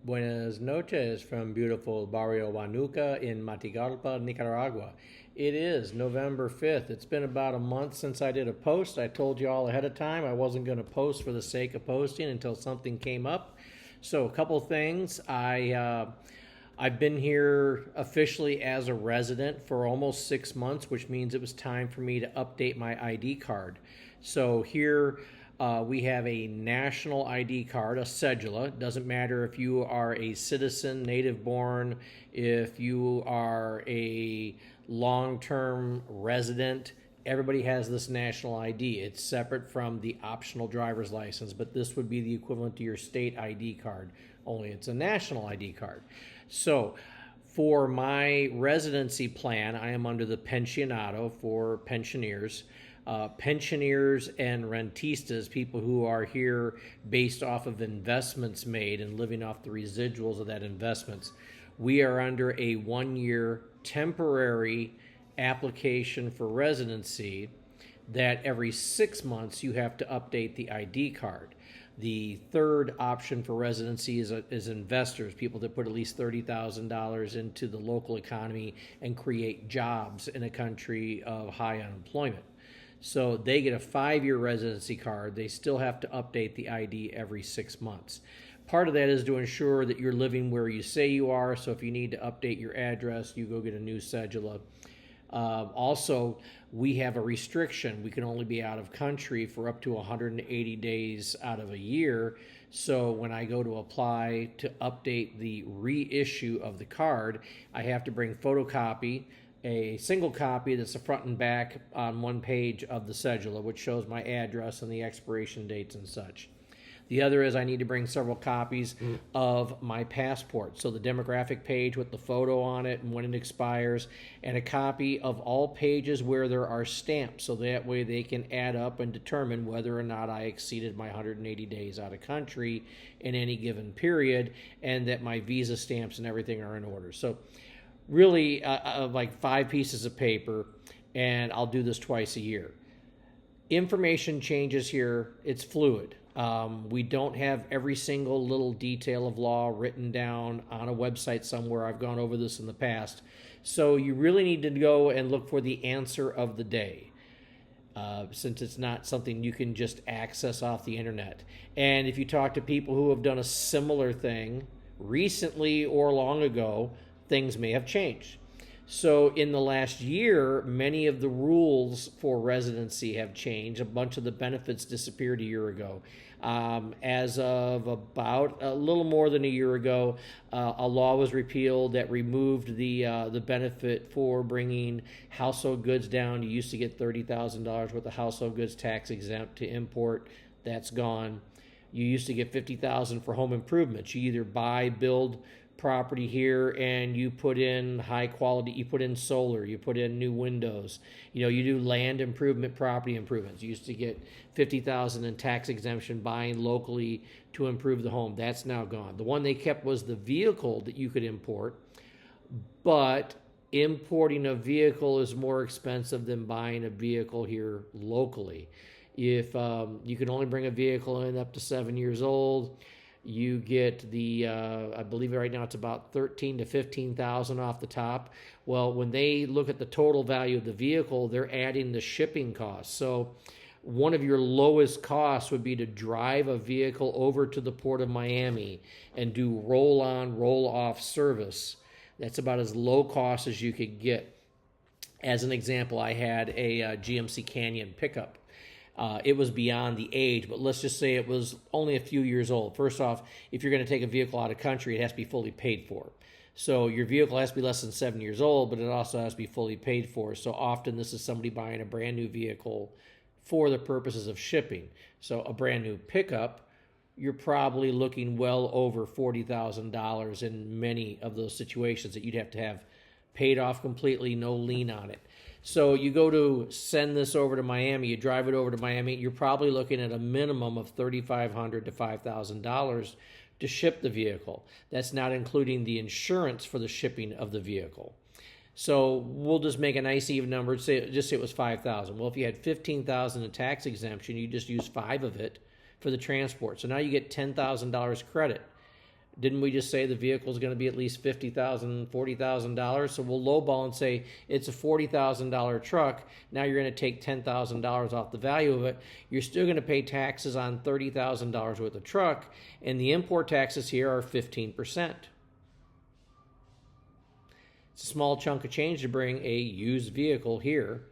Buenas noches from beautiful Barrio Huanuca in Matagalpa, Nicaragua. It is November 5th. It's been about a month since I did a post. I told you all ahead of time I wasn't going to post for the sake of posting until something came up. So, a couple things. I've been here officially as a resident for almost 6 months, which means it was time for me to update my ID card. So here we have a national ID card, a cedula. It doesn't matter if you are a citizen, native born, if you are a long-term resident. Everybody has this national ID. It's separate from the optional driver's license, but this would be the equivalent to your state ID card, only it's a national ID card. So for my residency plan, I am under the Pensionado for pensioners. Pensioners and rentistas, people who are here based off of investments made and living off the residuals of that investments. We are under a 1-year temporary application for residency that every 6 months you have to update the ID card. The third option for residency is investors, people that put at least $30,000 into the local economy and create jobs in a country of high unemployment. So they get a 5-year residency card. They still have to update the ID every 6 months. Part of that is to ensure that you're living where you say you are. So if you need to update your address, you go get a new cedula. Also, we have a restriction. We can only be out of country for up to 180 days out of a year. So when I go to apply to update the reissue of the card, I have to bring photocopy, a single copy that's the front and back on one page of the cedula, which shows my address and the expiration dates and such. The other is I need to bring several copies of my passport. So the demographic page with the photo on it and when it expires, and a copy of all pages where there are stamps. So that way they can add up and determine whether or not I exceeded my 180 days out of country in any given period, and that my visa stamps and everything are in order. So really like 5 pieces of paper, and I'll do this twice a year. Information changes here. It's fluid. We don't have every single little detail of law written down on a website somewhere. I've gone over this in the past. So you really need to go and look for the answer of the day, since it's not something you can just access off the internet. And if you talk to people who have done a similar thing recently or long ago, things may have changed. So in the last year, many of the rules for residency have changed. A bunch of the benefits disappeared a year ago. As of about a little more than a year ago, a law was repealed that removed the benefit for bringing household goods down. You used to get $30,000 worth of household goods tax exempt to import. That's gone. You used to get $50,000 for home improvements. You either buy, build property here and you put in high quality, you put in solar, you put in new windows, you do land improvement, property improvements. You used to get $50,000 in tax exemption buying locally to improve the home. That's now gone. The one they kept was the vehicle that you could import, but importing a vehicle is more expensive than buying a vehicle here locally. If you can only bring a vehicle in up to 7 years old, you get the, I believe right now it's about $13,000 to $15,000 off the top. Well, when they look at the total value of the vehicle, they're adding the shipping costs. So one of your lowest costs would be to drive a vehicle over to the Port of Miami and do roll-on, roll-off service. That's about as low cost as you could get. As an example, I had a GMC Canyon pickup. It was beyond the age, but let's just say it was only a few years old. First off, if you're going to take a vehicle out of country, it has to be fully paid for. So your vehicle has to be less than 7 years old, but it also has to be fully paid for. So often this is somebody buying a brand new vehicle for the purposes of shipping. So a brand new pickup, you're probably looking well over $40,000 in many of those situations that you'd have to have paid off completely, no lien on it. So you go to send this over to Miami, you drive it over to Miami, you're probably looking at a minimum of $3,500 to $5,000 to ship the vehicle. That's not including the insurance for the shipping of the vehicle. So we'll just make a nice even number, just say it was $5,000. Well, if you had $15,000 in tax exemption, you just use $5,000 of it for the transport. So now you get $10,000 credit. Didn't we just say the vehicle is going to be at least $50,000, $40,000? So we'll lowball and say it's a $40,000 truck. Now you're going to take $10,000 off the value of it. You're still going to pay taxes on $30,000 worth of truck, and the import taxes here are 15%. It's a small chunk of change to bring a used vehicle here,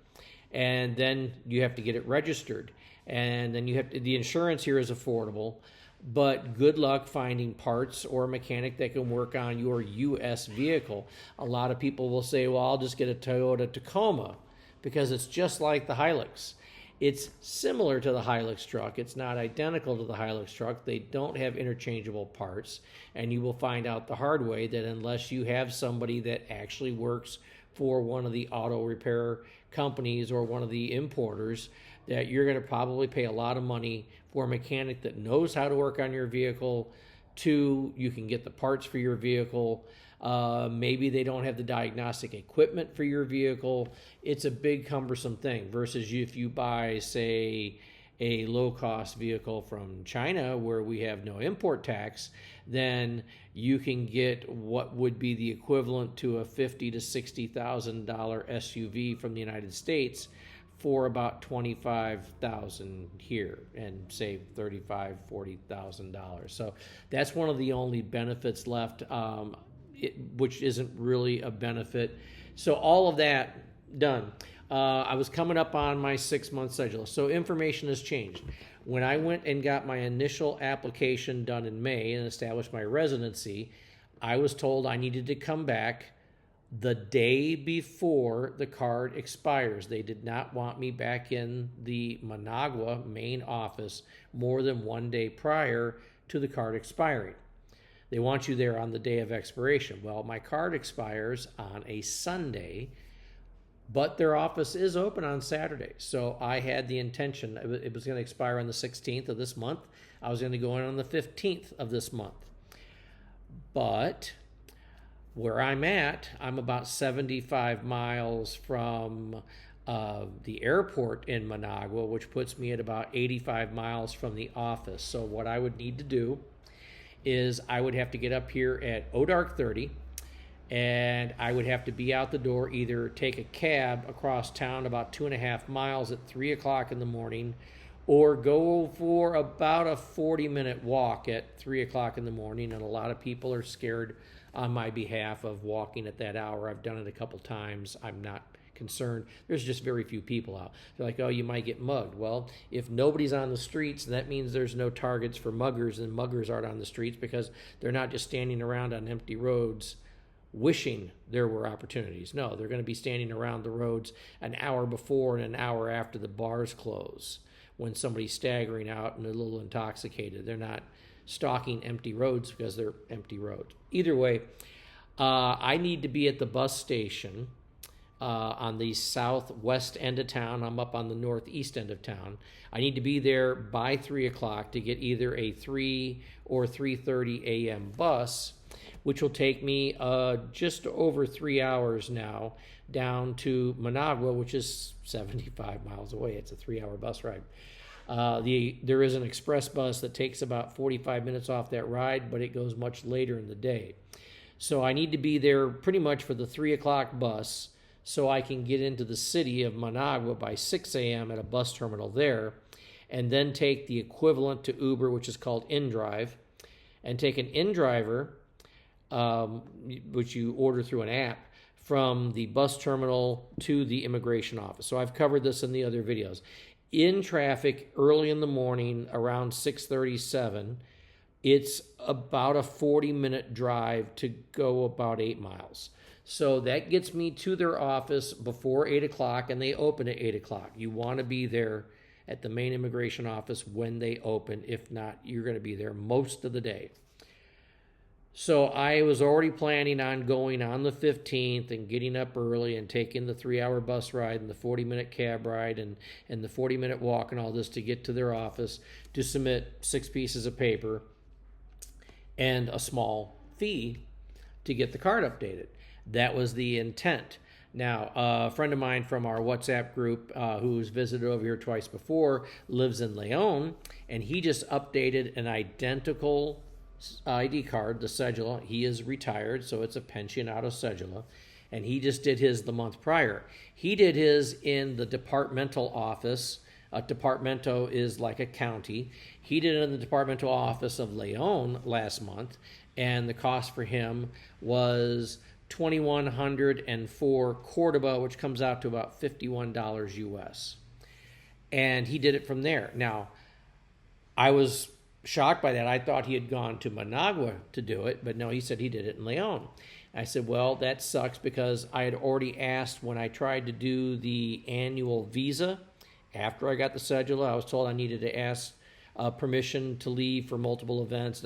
and then you have to get it registered, and then you have to, the insurance here is affordable. But good luck finding parts or a mechanic that can work on your U.S. vehicle. A lot of people will say, well, I'll just get a Toyota Tacoma because it's just like the Hilux. It's similar to the Hilux truck. It's not identical to the Hilux truck. They don't have interchangeable parts. And you will find out the hard way that unless you have somebody that actually works for one of the auto repair companies or one of the importers, that you're going to probably pay a lot of money for a mechanic that knows how to work on your vehicle. Two, you can get the parts for your vehicle. Maybe they don't have the diagnostic equipment for your vehicle. It's a big cumbersome thing versus if you buy, say, a low-cost vehicle from China where we have no import tax, then you can get what would be the equivalent to a $50,000 to $60,000 SUV from the United States for about $25,000 here and save $35,000, $40,000. So that's one of the only benefits left, which isn't really a benefit. So all of that done. I was coming up on my 6-month schedule. So information has changed. When I went and got my initial application done in May and established my residency, I was told I needed to come back the day before the card expires. They did not want me back in the Managua main office more than 1 day prior to the card expiring. They want you there on the day of expiration. Well, my card expires on a Sunday, but their office is open on Saturday. So I had the intention, it was going to expire on the 16th of this month. I was going to go in on the 15th of this month. But where I'm at, I'm about 75 miles from the airport in Managua, which puts me at about 85 miles from the office. So what I would need to do is I would have to get up here at dark 30, and I would have to be out the door, either take a cab across town about 2.5 miles at 3 o'clock in the morning, or go for about a 40-minute walk at 3 o'clock in the morning. And a lot of people are scared on my behalf of walking at that hour. I've done it a couple times. I'm not concerned. There's just very few people out. They're like, oh, you might get mugged. Well, if nobody's on the streets, that means there's no targets for muggers, and muggers aren't on the streets because they're not just standing around on empty roads wishing there were opportunities. No, they're going to be standing around the roads an hour before and an hour after the bars close when somebody's staggering out and a little intoxicated. They're not stalking empty roads because they're empty roads. Either way, I need to be at the bus station on the southwest end of town. I'm up on the northeast end of town. I need to be there by 3 o'clock to get either a 3 or 3:30 a.m. bus, which will take me just over 3 hours now down to Managua, which is 75 miles away. It's a 3-hour bus ride. There is an express bus that takes about 45 minutes off that ride, but it goes much later in the day. So I need to be there pretty much for the 3 o'clock bus so I can get into the city of Managua by 6 a.m. at a bus terminal there, and then take the equivalent to Uber, which is called InDrive, and take an InDriver, which you order through an app, from the bus terminal to the immigration office. So I've covered this in the other videos. In traffic early in the morning around 6:37, it's about a 40-minute drive to go about 8 miles. So that gets me to their office before 8 o'clock, and they open at 8 o'clock. You want to be there at the main immigration office when they open. If not, you're going to be there most of the day. So I was already planning on going on the 15th and getting up early and taking the 3-hour bus ride and the 40-minute cab ride and the 40-minute walk and all this to get to their office to submit 6 pieces of paper and a small fee to get the card updated. That was the intent. Now, a friend of mine from our WhatsApp group who's visited over here twice before lives in Leon, and he just updated an identical ID card, the cedula. He is retired, so it's a Pensionado cedula. And he just did his the month prior. He did his in the departmental office. A departamento is like a county. He did it in the departmental office of Leon last month, and the cost for him was 2,104 Cordoba, which comes out to about $51 US. And he did it from there. Now, I was shocked by that. I thought he had gone to Managua to do it, but no, he said he did it in Leon. I said, well, that sucks because I had already asked when I tried to do the annual visa. After I got the cedula, I was told I needed to ask permission to leave for multiple events.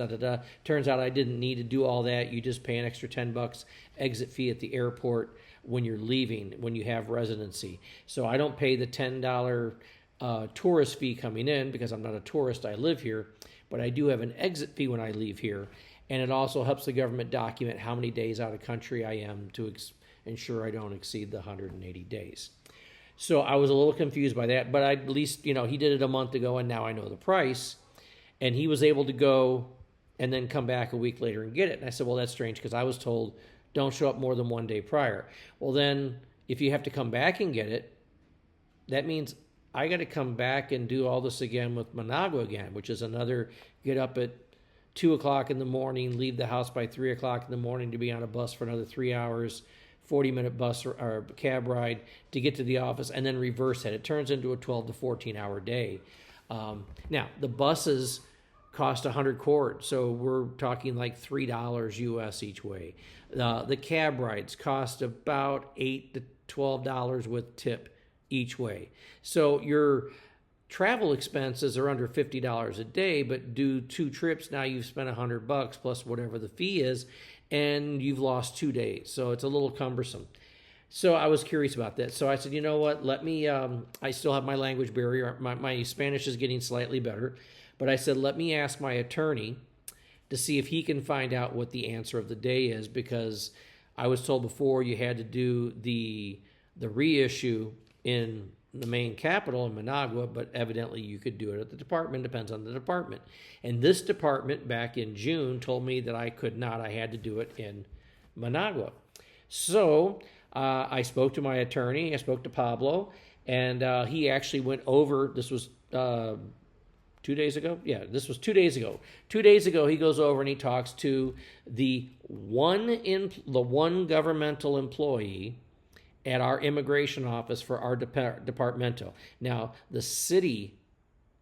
Turns out I didn't need to do all that. You just pay an extra $10 exit fee at the airport when you're leaving, when you have residency. So I don't pay the $10 tourist fee coming in because I'm not a tourist. I live here, but I do have an exit fee when I leave here. And it also helps the government document how many days out of country I am to ensure I don't exceed the 180 days. So I was a little confused by that, but at least, he did it a month ago, and now I know the price. And he was able to go and then come back a week later and get it. And I said, well, that's strange because I was told don't show up more than 1 day prior. Well, then if you have to come back and get it, that means I got to come back and do all this again with Managua again, which is another get up at 2 o'clock in the morning, leave the house by 3 o'clock in the morning to be on a bus for another 3 hours, 40-minute bus or cab ride to get to the office, and then reverse it. It turns into a 12 to 14-hour day. Now, the buses cost 100 cord, so we're talking like $3 US each way. The cab rides cost about $8 to $12 with tip each way. So your travel expenses are under $50 a day, but do 2 trips, now you've spent $100 plus whatever the fee is, and you've lost 2 days. So it's a little cumbersome. So I was curious about that. So I said, you know what, let me, I still have my language barrier. My Spanish is getting slightly better. But I said, let me ask my attorney to see if he can find out what the answer of the day is, because I was told before you had to do the reissue in the main capital in Managua, but evidently you could do it at the department. Depends on the department. And this department back in June told me that I could not. I had to do it in Managua. So I spoke to my attorney. I spoke to Pablo, and he actually went over. This was 2 days ago. Yeah, this was 2 days ago. 2 days ago, he goes over and he talks to the one governmental employee at our immigration office for our departmento. Now, the city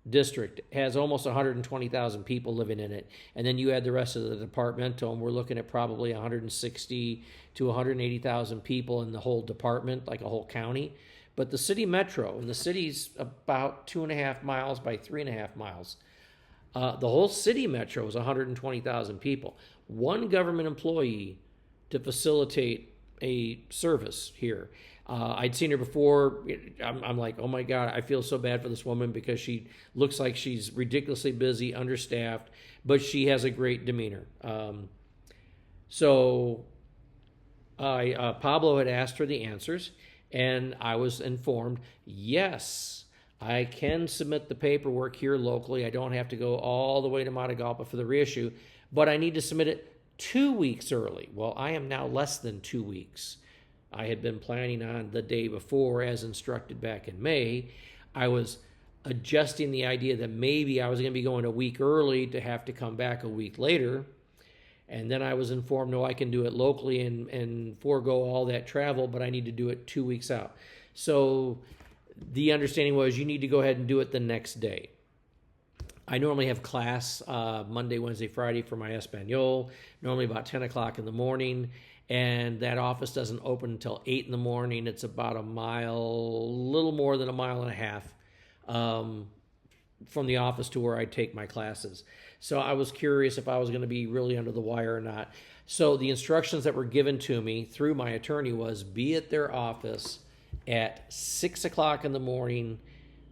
district has almost 120,000 people living in it, and then you add the rest of the departmento, and we're looking at probably 160 to 180,000 people in the whole department, like a whole county. But the city metro, and the city's about 2.5 miles by 3.5 miles. The whole city metro is 120,000 people. One government employee to facilitate a service here. I'd seen her before. I'm like, oh my God, I feel so bad for this woman because she looks like she's ridiculously busy, understaffed, but she has a great demeanor. So Pablo had asked her the answers, and I was informed, yes, I can submit the paperwork here locally. I don't have to go all the way to Matagalpa for the reissue, but I need to submit it 2 weeks early. Well, I am now less than 2 weeks. I had been planning on the day before as instructed back in May. I was adjusting the idea that maybe I was going to be going a week early to have to come back a week later. And then I was informed, no, I can do it locally and forego all that travel, but I need to do it 2 weeks out. So the understanding was you need to go ahead and do it the next day. I normally have class Monday, Wednesday, Friday for my Espanol, normally about 10 o'clock in the morning, and that office doesn't open until 8 in the morning. It's about a little more than a mile and a half from the office to where I take my classes. So I was curious if I was going to be really under the wire or not. So the instructions that were given to me through my attorney was be at their office at 6 o'clock in the morning.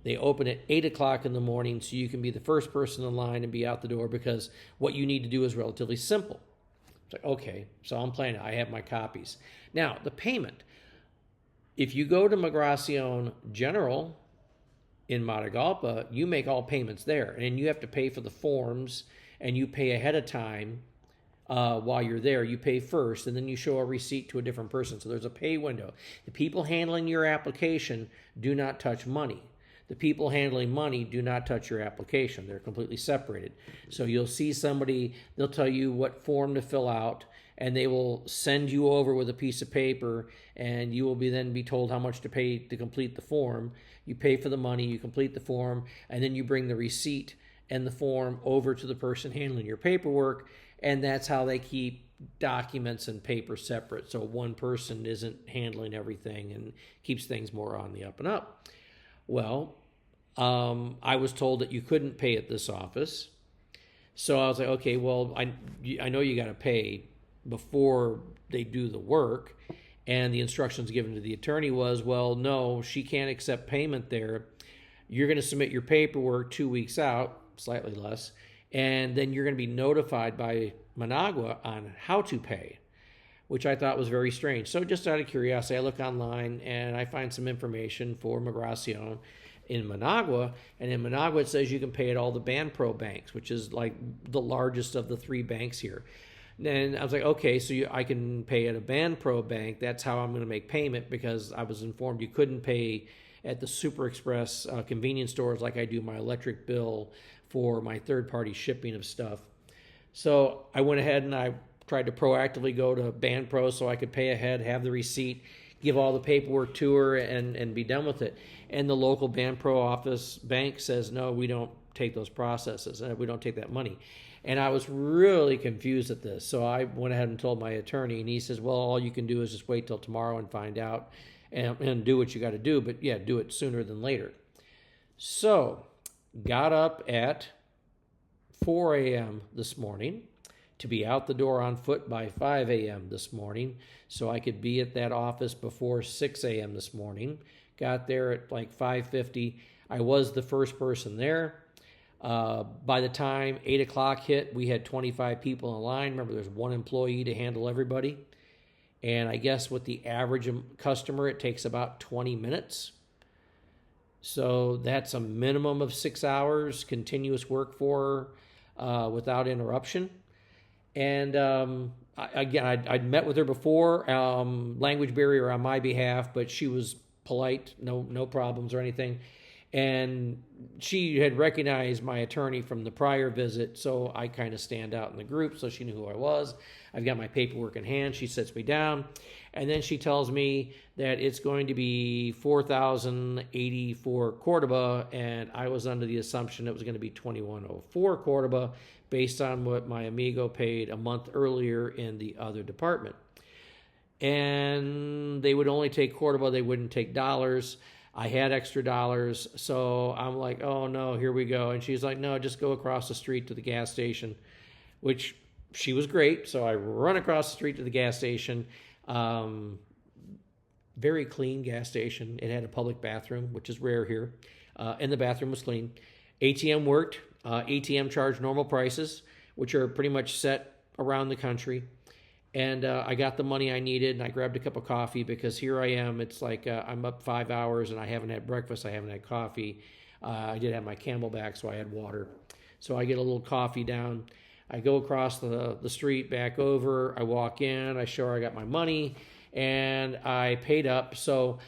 They open at 8 o'clock in the morning so you can be the first person in line and be out the door, because what you need to do is relatively simple. It's like, okay, so I'm planning. I have my copies. Now, the payment. If you go to Migracion General in Matagalpa, you make all payments there, and you have to pay for the forms and you pay ahead of time while you're there. You pay first, and then you show a receipt to a different person. So there's a pay window. The people handling your application do not touch money. The people handling money do not touch your application. They're completely separated. So you'll see somebody, they'll tell you what form to fill out, and they will send you over with a piece of paper, and you will then be told how much to pay to complete the form. You pay for the money, you complete the form, and then you bring the receipt and the form over to the person handling your paperwork, and that's how they keep documents and paper separate, so one person isn't handling everything and keeps things more on the up and up. Well, I was told that you couldn't pay at this office. So I was like, okay, well, I know you got to pay before they do the work. And the instructions given to the attorney was, well, no, she can't accept payment there. You're going to submit your paperwork 2 weeks out, slightly less, and then you're going to be notified by Managua on how to pay, which I thought was very strange. So just out of curiosity, I look online and I find some information for Migracion in Managua, and in Managua it says you can pay at all the Banpro banks, which is like the largest of the 3 banks here. And I was like, okay, so I can pay at a Banpro bank. That's how I'm going to make payment, because I was informed you couldn't pay at the Super Express convenience stores like I do my electric bill for my third-party shipping of stuff. So I went ahead and I tried to proactively go to Banpro so I could pay ahead, have the receipt, give all the paperwork to her, and be done with it. And the local Banpro office bank says, no, we don't take those processes, and we don't take that money. And I was really confused at this. So I went ahead and told my attorney, and he says, well, all you can do is just wait till tomorrow and find out and do what you got to do. But yeah, do it sooner than later. So got up at 4 a.m. this morning to be out the door on foot by 5 a.m. this morning so I could be at that office before 6 a.m. this morning. Got there at like 5:50. I was the first person there. By the time 8 o'clock hit, we had 25 people in line. Remember, there's one employee to handle everybody. And I guess with the average customer, it takes about 20 minutes. So that's a minimum of 6 hours continuous work for her without interruption. And I'd met with her before, language barrier on my behalf, but she was polite, no problems or anything. And she had recognized my attorney from the prior visit, so I kind of stand out in the group, so she knew who I was. I've got my paperwork in hand. She sits me down, and then she tells me that it's going to be $4,084 Cordoba, and I was under the assumption it was going to be $2,104 Cordoba based on what my amigo paid a month earlier in the other department. And they would only take Cordoba, they wouldn't take dollars. I had extra dollars, so I'm like, oh no, here we go. And she's like, no, just go across the street to the gas station, which she was great. So I run across the street to the gas station. Very clean gas station. It had a public bathroom, which is rare here. And the bathroom was clean. ATM worked. ATM charged normal prices, which are pretty much set around the country. And I got the money I needed, and I grabbed a cup of coffee because here I am. It's like I'm up 5 hours, and I haven't had breakfast. I haven't had coffee. I did have my Camelback, so I had water. So I get a little coffee down. I go across the street, back over. I walk in. I show her I got my money, and I paid up. So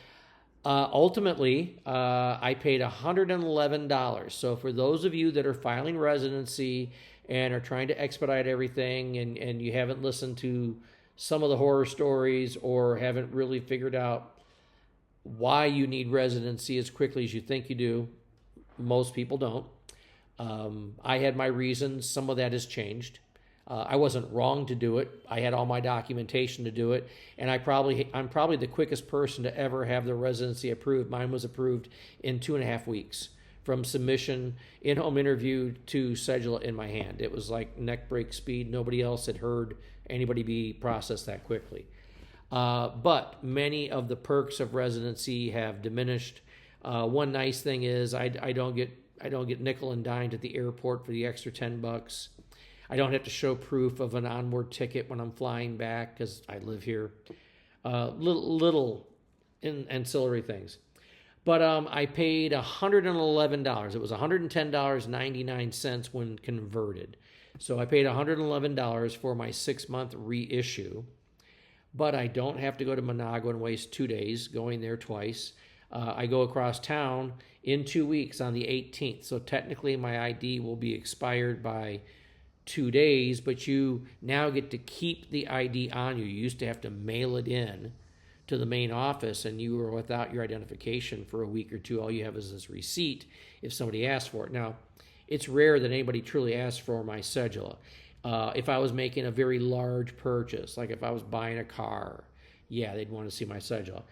ultimately, I paid $111. So for those of you that are filing residency and are trying to expedite everything, and you haven't listened to some of the horror stories or haven't really figured out why you need residency as quickly as you think you do, most people don't. I had my reasons. Some of that has changed. I wasn't wrong to do it. I had all my documentation to do it, and I'm probably the quickest person to ever have the residency approved. Mine was approved in 2.5 weeks. From submission, in-home interview to cedula in my hand. It was like neck break speed. Nobody else had heard anybody be processed that quickly. But many of the perks of residency have diminished. One nice thing is I don't get nickel and dimed at the airport for the extra $10. I don't have to show proof of an onward ticket when I'm flying back because I live here. Little ancillary things. But I paid $111. It was $110.99 when converted. So I paid $111 for my 6-month reissue, but I don't have to go to Managua and waste 2 days going there twice. I go across town in 2 weeks on the 18th. So technically my ID will be expired by 2 days, but you now get to keep the ID on you. You used to have to mail it in to the main office, and you were without your identification for a week or two. All you have is this receipt if somebody asks for it. Now, it's rare that anybody truly asks for my cedula. If I was making a very large purchase, like if I was buying a car, yeah, they'd want to see my cedula.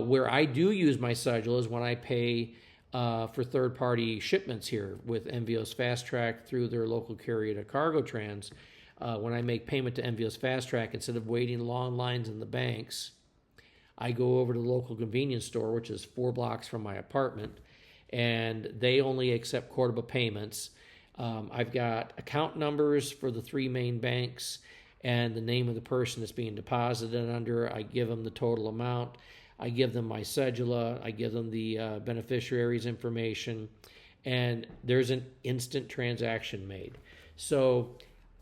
Where I do use my cedula is when I pay for third-party shipments here with Envios Fast Track through their local carrier to Cargo Trans. When I make payment to Envios Fast Track, instead of waiting long lines in the banks, I go over to the local convenience store, which is 4 blocks from my apartment, and they only accept quarterable payments. I've got account numbers for the 3 main banks and the name of the person that's being deposited under. I give them the total amount. I give them my cedula. I give them the beneficiary's information, and there's an instant transaction made. So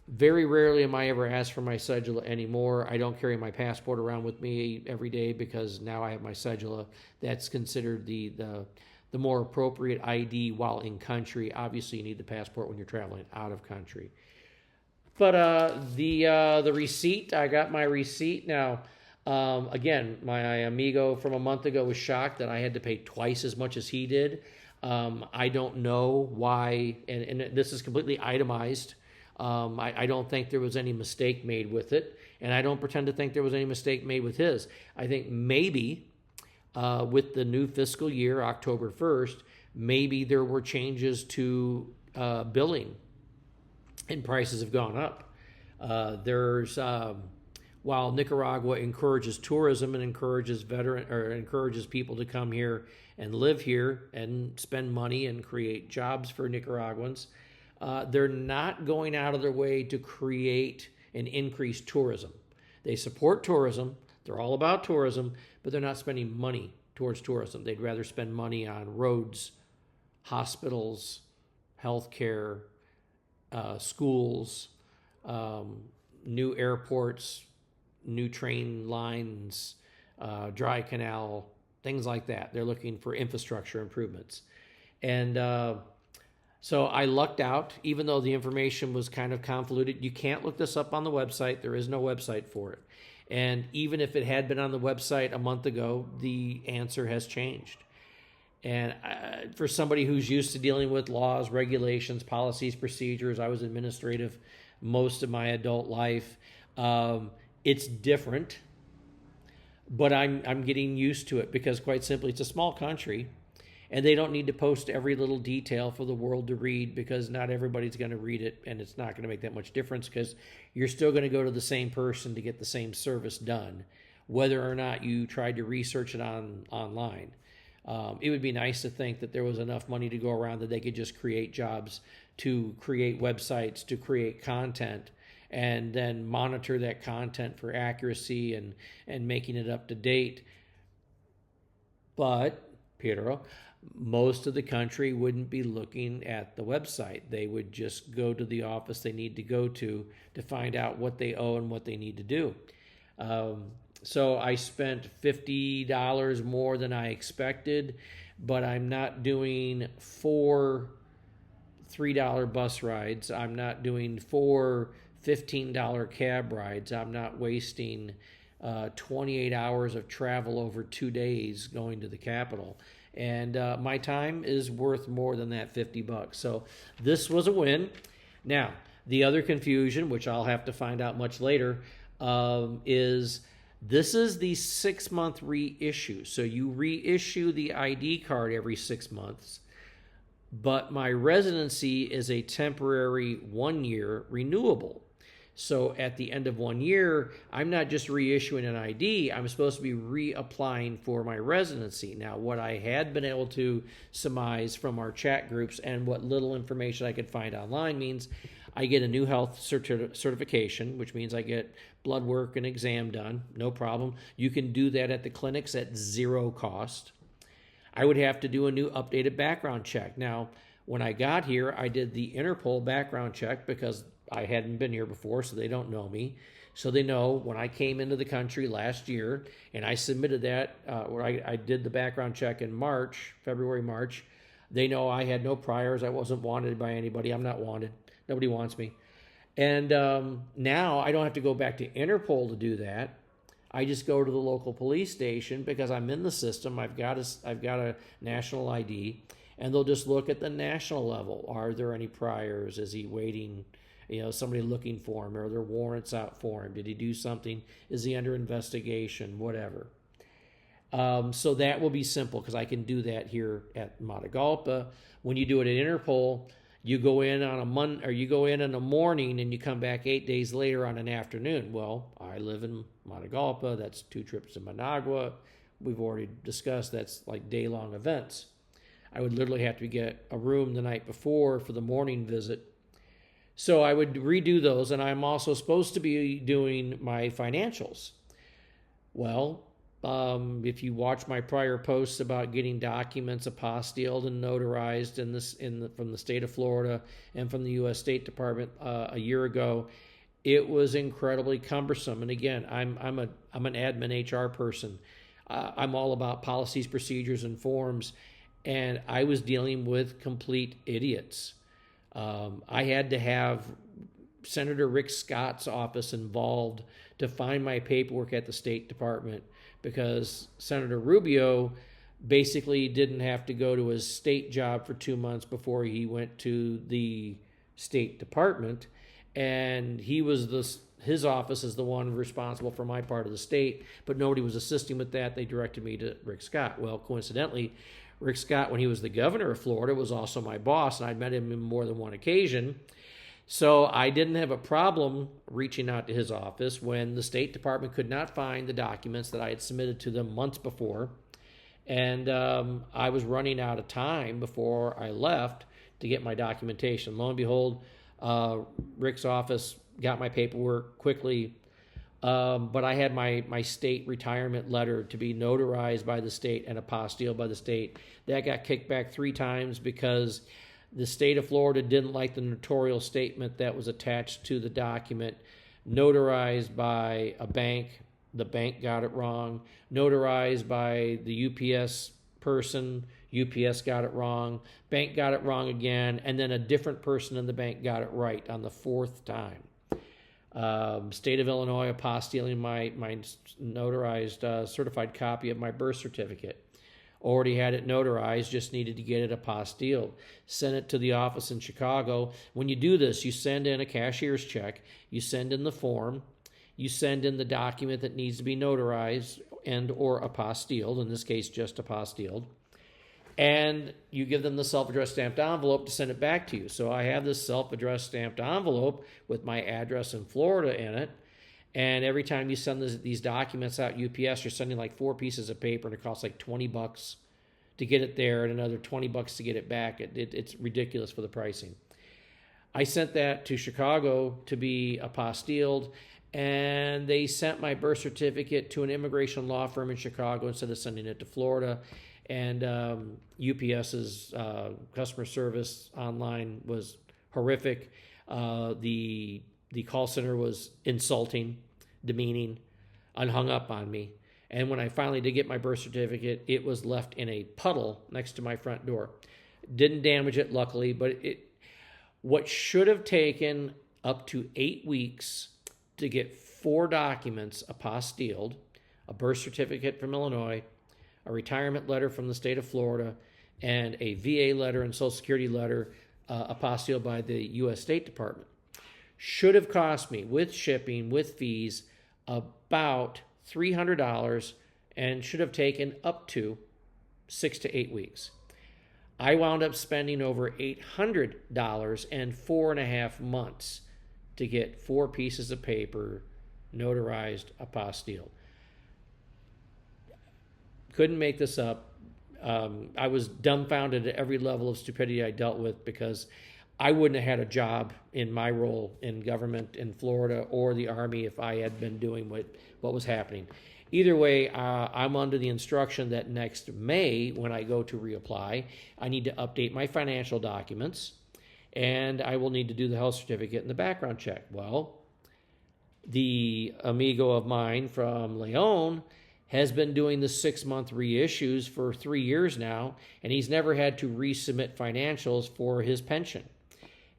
very rarely am I ever asked for my cedula anymore. I don't carry my passport around with me every day because now I have my cedula. That's considered the more appropriate ID while in country. Obviously, you need the passport when you're traveling out of country. But the receipt, I got my receipt. Now, again, my amigo from a month ago was shocked that I had to pay twice as much as he did. I don't know why, and this is completely itemized. I don't think there was any mistake made with it, and I don't pretend to think there was any mistake made with his. I think maybe with the new fiscal year, October 1st, maybe there were changes to billing, and prices have gone up. While Nicaragua encourages tourism and encourages people to come here and live here and spend money and create jobs for Nicaraguans, they're not going out of their way to create and increase tourism. They support tourism. They're all about tourism, but they're not spending money towards tourism. They'd rather spend money on roads, hospitals, healthcare, schools, new airports, new train lines, dry canal, things like that. They're looking for infrastructure improvements. And so I lucked out, even though the information was kind of convoluted. You can't look this up on the website. There is no website for it. And even if it had been on the website a month ago, the answer has changed. And for somebody who's used to dealing with laws, regulations, policies, procedures, I was administrative most of my adult life. It's different, but I'm getting used to it because, quite simply, it's a small country, and they don't need to post every little detail for the world to read because not everybody's going to read it, and it's not going to make that much difference because you're still going to go to the same person to get the same service done, whether or not you tried to research it online. It would be nice to think that there was enough money to go around that they could just create jobs to create websites, to create content, and then monitor that content for accuracy and making it up to date. But, Pedro, most of the country wouldn't be looking at the website. They would just go to the office they need to go to find out what they owe and what they need to do. So I spent $50 more than I expected, but I'm not doing 4 $3 bus rides. I'm not doing 4 $15 cab rides. I'm not wasting 28 hours of travel over 2 days going to the capital. And my time is worth more than that $50. So this was a win. Now, the other confusion, which I'll have to find out much later, is this is the 6-month reissue. So you reissue the ID card every 6 months, but my residency is a temporary 1-year renewable. So at the end of 1 year, I'm not just reissuing an ID, I'm supposed to be reapplying for my residency. Now, what I had been able to surmise from our chat groups and what little information I could find online means I get a new health certification, which means I get blood work and exam done, no problem. You can do that at the clinics at zero cost. I would have to do a new updated background check. Now, when I got here, I did the Interpol background check because I hadn't been here before, so they don't know me. So they know when I came into the country last year and I submitted that, where I did the background check in February, March, they know I had no priors. I wasn't wanted by anybody. I'm not wanted. Nobody wants me. And now I don't have to go back to Interpol to do that. I just go to the local police station because I'm in the system. I've got a national ID, and they'll just look at the national level. Are there any priors? Is he waiting? Somebody looking for him? Are there warrants out for him? Did he do something? Is he under investigation? Whatever. So that will be simple because I can do that here at Matagalpa. When you do it at Interpol, you go in on a Monday, or you go in the morning and you come back 8 days later on an afternoon. Well, I live in Matagalpa. That's 2 trips to Managua. We've already discussed that's like day-long events. I would literally have to get a room the night before for the morning visit. So I would redo those, and I'm also supposed to be doing my financials. Well, if you watch my prior posts about getting documents apostilled and notarized from the state of Florida and from the U.S. State Department a year ago, it was incredibly cumbersome. And again, I'm an admin HR person. I'm all about policies, procedures, and forms, and I was dealing with complete idiots. I had to have Senator Rick Scott's office involved to find my paperwork at the State Department, because Senator Rubio basically didn't have to go to his state job for 2 months before he went to the State Department, and his office is the one responsible for my part of the state, but nobody was assisting with that. They directed me to Rick Scott. Well, coincidentally, Rick Scott, when he was the governor of Florida, was also my boss, and I'd met him on more than one occasion. So I didn't have a problem reaching out to his office when the State Department could not find the documents that I had submitted to them months before. And I was running out of time before I left to get my documentation. Lo and behold, Rick's office got my paperwork quickly. But I had my state retirement letter to be notarized by the state and apostilled by the state. That got kicked back 3 times because the state of Florida didn't like the notarial statement that was attached to the document, notarized by a bank. The bank got it wrong. Notarized by the UPS person. UPS got it wrong. Bank got it wrong again. And then a different person in the bank got it right on the 4th time. State of Illinois apostilling my notarized certified copy of my birth certificate. Already had it notarized, just needed to get it apostilled. Sent it to the office in Chicago. When you do this, you send in a cashier's check, you send in the form, you send in the document that needs to be notarized and or apostilled, in this case just apostilled, and you give them the self-addressed stamped envelope to send it back to you. So I have this self-addressed stamped envelope with my address in Florida in it, and every time you send these documents out UPS, you're sending like 4 pieces of paper, and it costs like $20 to get it there and another $20 to get it back. It's ridiculous for the pricing. I sent that to Chicago to be apostilled, and they sent my birth certificate to an immigration law firm in Chicago instead of sending it to Florida. And UPS's customer service online was horrific. The call center was insulting, demeaning, and hung up on me. And when I finally did get my birth certificate, it was left in a puddle next to my front door. Didn't damage it, luckily, but what should have taken up to 8 weeks to get 4 documents apostilled, a birth certificate from Illinois, a retirement letter from the state of Florida, and a VA letter and Social Security letter apostilled by the U.S. State Department, should have cost me, with shipping, with fees, about $300, and should have taken up to 6 to 8 weeks. I wound up spending over $800 and 4.5 months to get 4 pieces of paper notarized apostilled. Couldn't make this up. I was dumbfounded at every level of stupidity I dealt with, because I wouldn't have had a job in my role in government in Florida or the Army if I had been doing what was happening. Either way, I'm under the instruction that next May, when I go to reapply, I need to update my financial documents, and I will need to do the health certificate and the background check. Well, the amigo of mine from Leon has been doing the 6-month reissues for 3 years now, and he's never had to resubmit financials for his pension.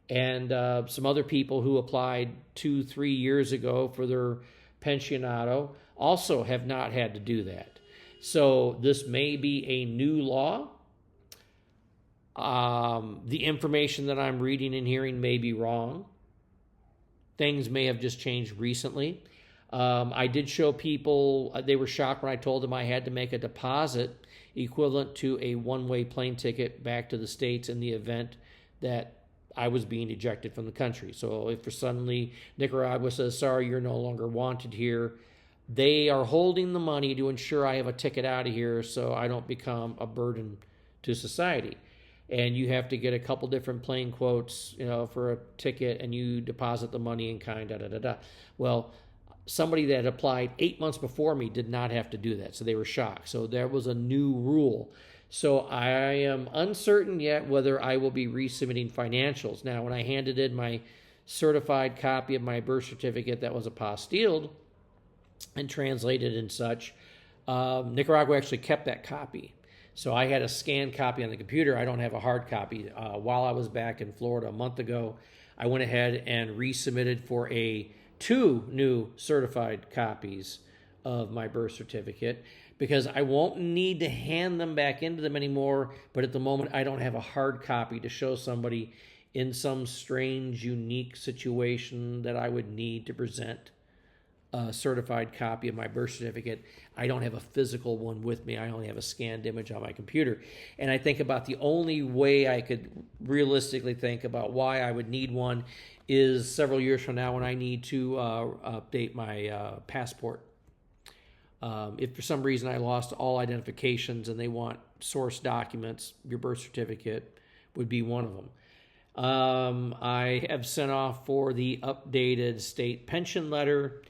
And some other people who applied 2-3 years ago for their Pensionado also have not had to do that. So this may be a new law. The information that I'm reading and hearing may be wrong. Things may have just changed recently. I did show people, they were shocked when I told them I had to make a deposit equivalent to a one-way plane ticket back to the States in the event that I was being ejected from the country. So if for suddenly Nicaragua says, sorry, you're no longer wanted here, they are holding the money to ensure I have a ticket out of here so I don't become a burden to society. And you have to get a couple different plane quotes, for a ticket, and you deposit the money in kind, da-da-da-da. Well, somebody that applied 8 months before me did not have to do that, so they were shocked. So there was a new rule. So I am uncertain yet whether I will be resubmitting financials. Now, when I handed in my certified copy of my birth certificate that was apostilled and translated and such, Nicaragua actually kept that copy. So I had a scanned copy on the computer. I don't have a hard copy. While I was back in Florida a month ago, I went ahead and resubmitted for 2 new certified copies of my birth certificate, because I won't need to hand them back into them anymore. But at the moment, I don't have a hard copy to show somebody in some strange, unique situation that I would need to present a certified copy of my birth certificate. I don't have a physical one with me. I only have a scanned image on my computer. And I think about the only way I could realistically think about why I would need one is several years from now when I need to update my passport. If for some reason I lost all identifications and they want source documents, your birth certificate would be one of them. I have sent off for the updated state pension letter.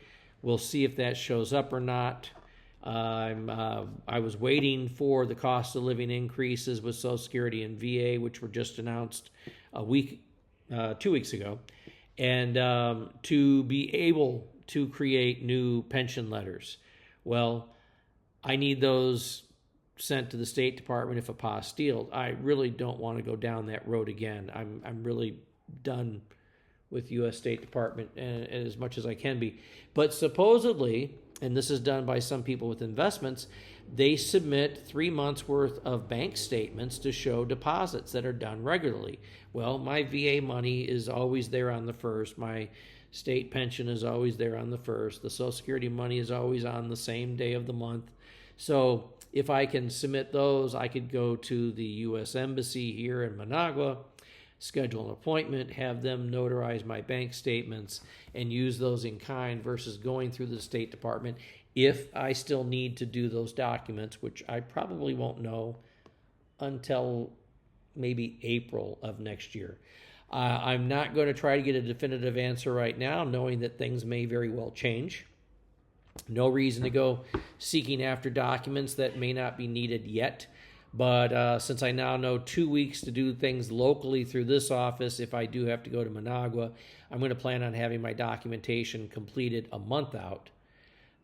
We'll see if that shows up or not. I was waiting for the cost of living increases with Social Security and VA, which were just announced 2 weeks ago, and to be able to create new pension letters. Well, I need those sent to the State Department if apostilled. I really don't want to go down that road again. I'm really done with U.S. State Department and as much as I can be. But supposedly, and this is done by some people with investments, they submit 3 months worth of bank statements to show deposits that are done regularly. Well, my VA money is always there on the 1st. My state pension is always there on the 1st. The Social Security money is always on the same day of the month. So if I can submit those, I could go to the U.S. Embassy here in Managua, schedule an appointment, have them notarize my bank statements, and use those in kind versus going through the State Department if I still need to do those documents, which I probably won't know until maybe April of next year. I'm not going to try to get a definitive answer right now, knowing that things may very well change. No reason to go seeking after documents that may not be needed yet. But since I now know 2 weeks to do things locally through this office, if I do have to go to Managua, I'm going to plan on having my documentation completed a month out.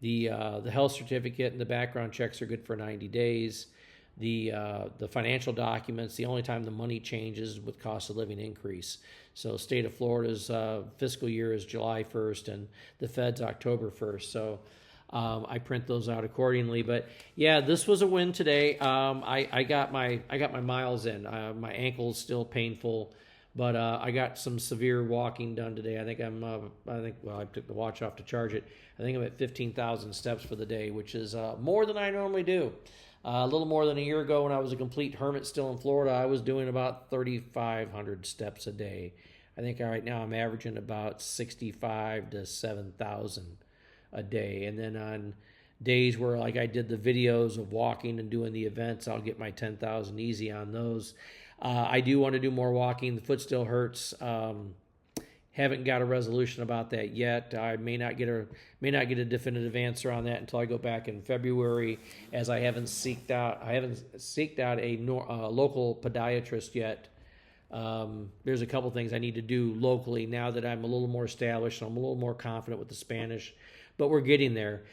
The health certificate and the background checks are good for 90 days. The financial documents, the only time the money changes with cost of living increase. So state of Florida's fiscal year is July 1st and the Fed's October 1st. So I print those out accordingly. But yeah, this was a win today. I got my miles in. My ankle's still painful, but I got some severe walking done today. I think I took the watch off to charge it. I think I'm at 15,000 steps for the day, which is more than I normally do. A little more than a year ago when I was a complete hermit still in Florida, I was doing about 3,500 steps a day. I think right now I'm averaging about 65 to 7,000 a day. And then on days where like I did the videos of walking and doing the events, I'll get my 10,000 easy on those. I do want to do more walking. The foot still hurts. Haven't got a resolution about that yet. I may not get a definitive answer on that until I go back in February, as I haven't seeked out a local podiatrist yet There's a couple things I need to do locally now that I'm a little more established. I'm a little more confident with the Spanish, but we're getting there.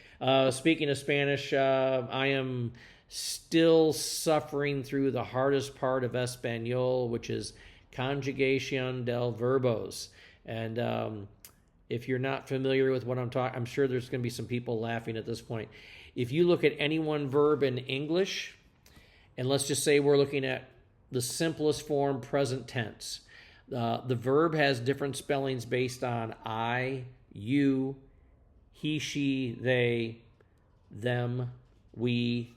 Speaking of Spanish, I am still suffering through the hardest part of Espanol, which is conjugación del verbos. And if you're not familiar with what I'm talking, I'm sure there's going to be some people laughing at this point. If you look at any one verb in English, and let's just say we're looking at the simplest form, present tense. The verb has different spellings based on I, you, he, she, they, them, we,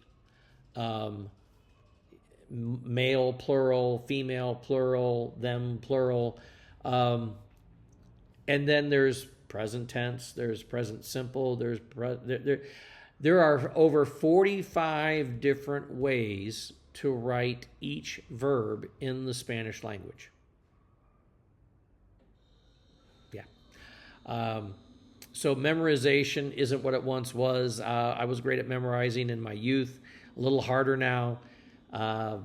male plural, female plural, them plural. And then there's present tense, there's present simple, there are over 45 different ways to write each verb in the Spanish language. Yeah. So memorization isn't what it once was. I was great at memorizing in my youth, a little harder now. I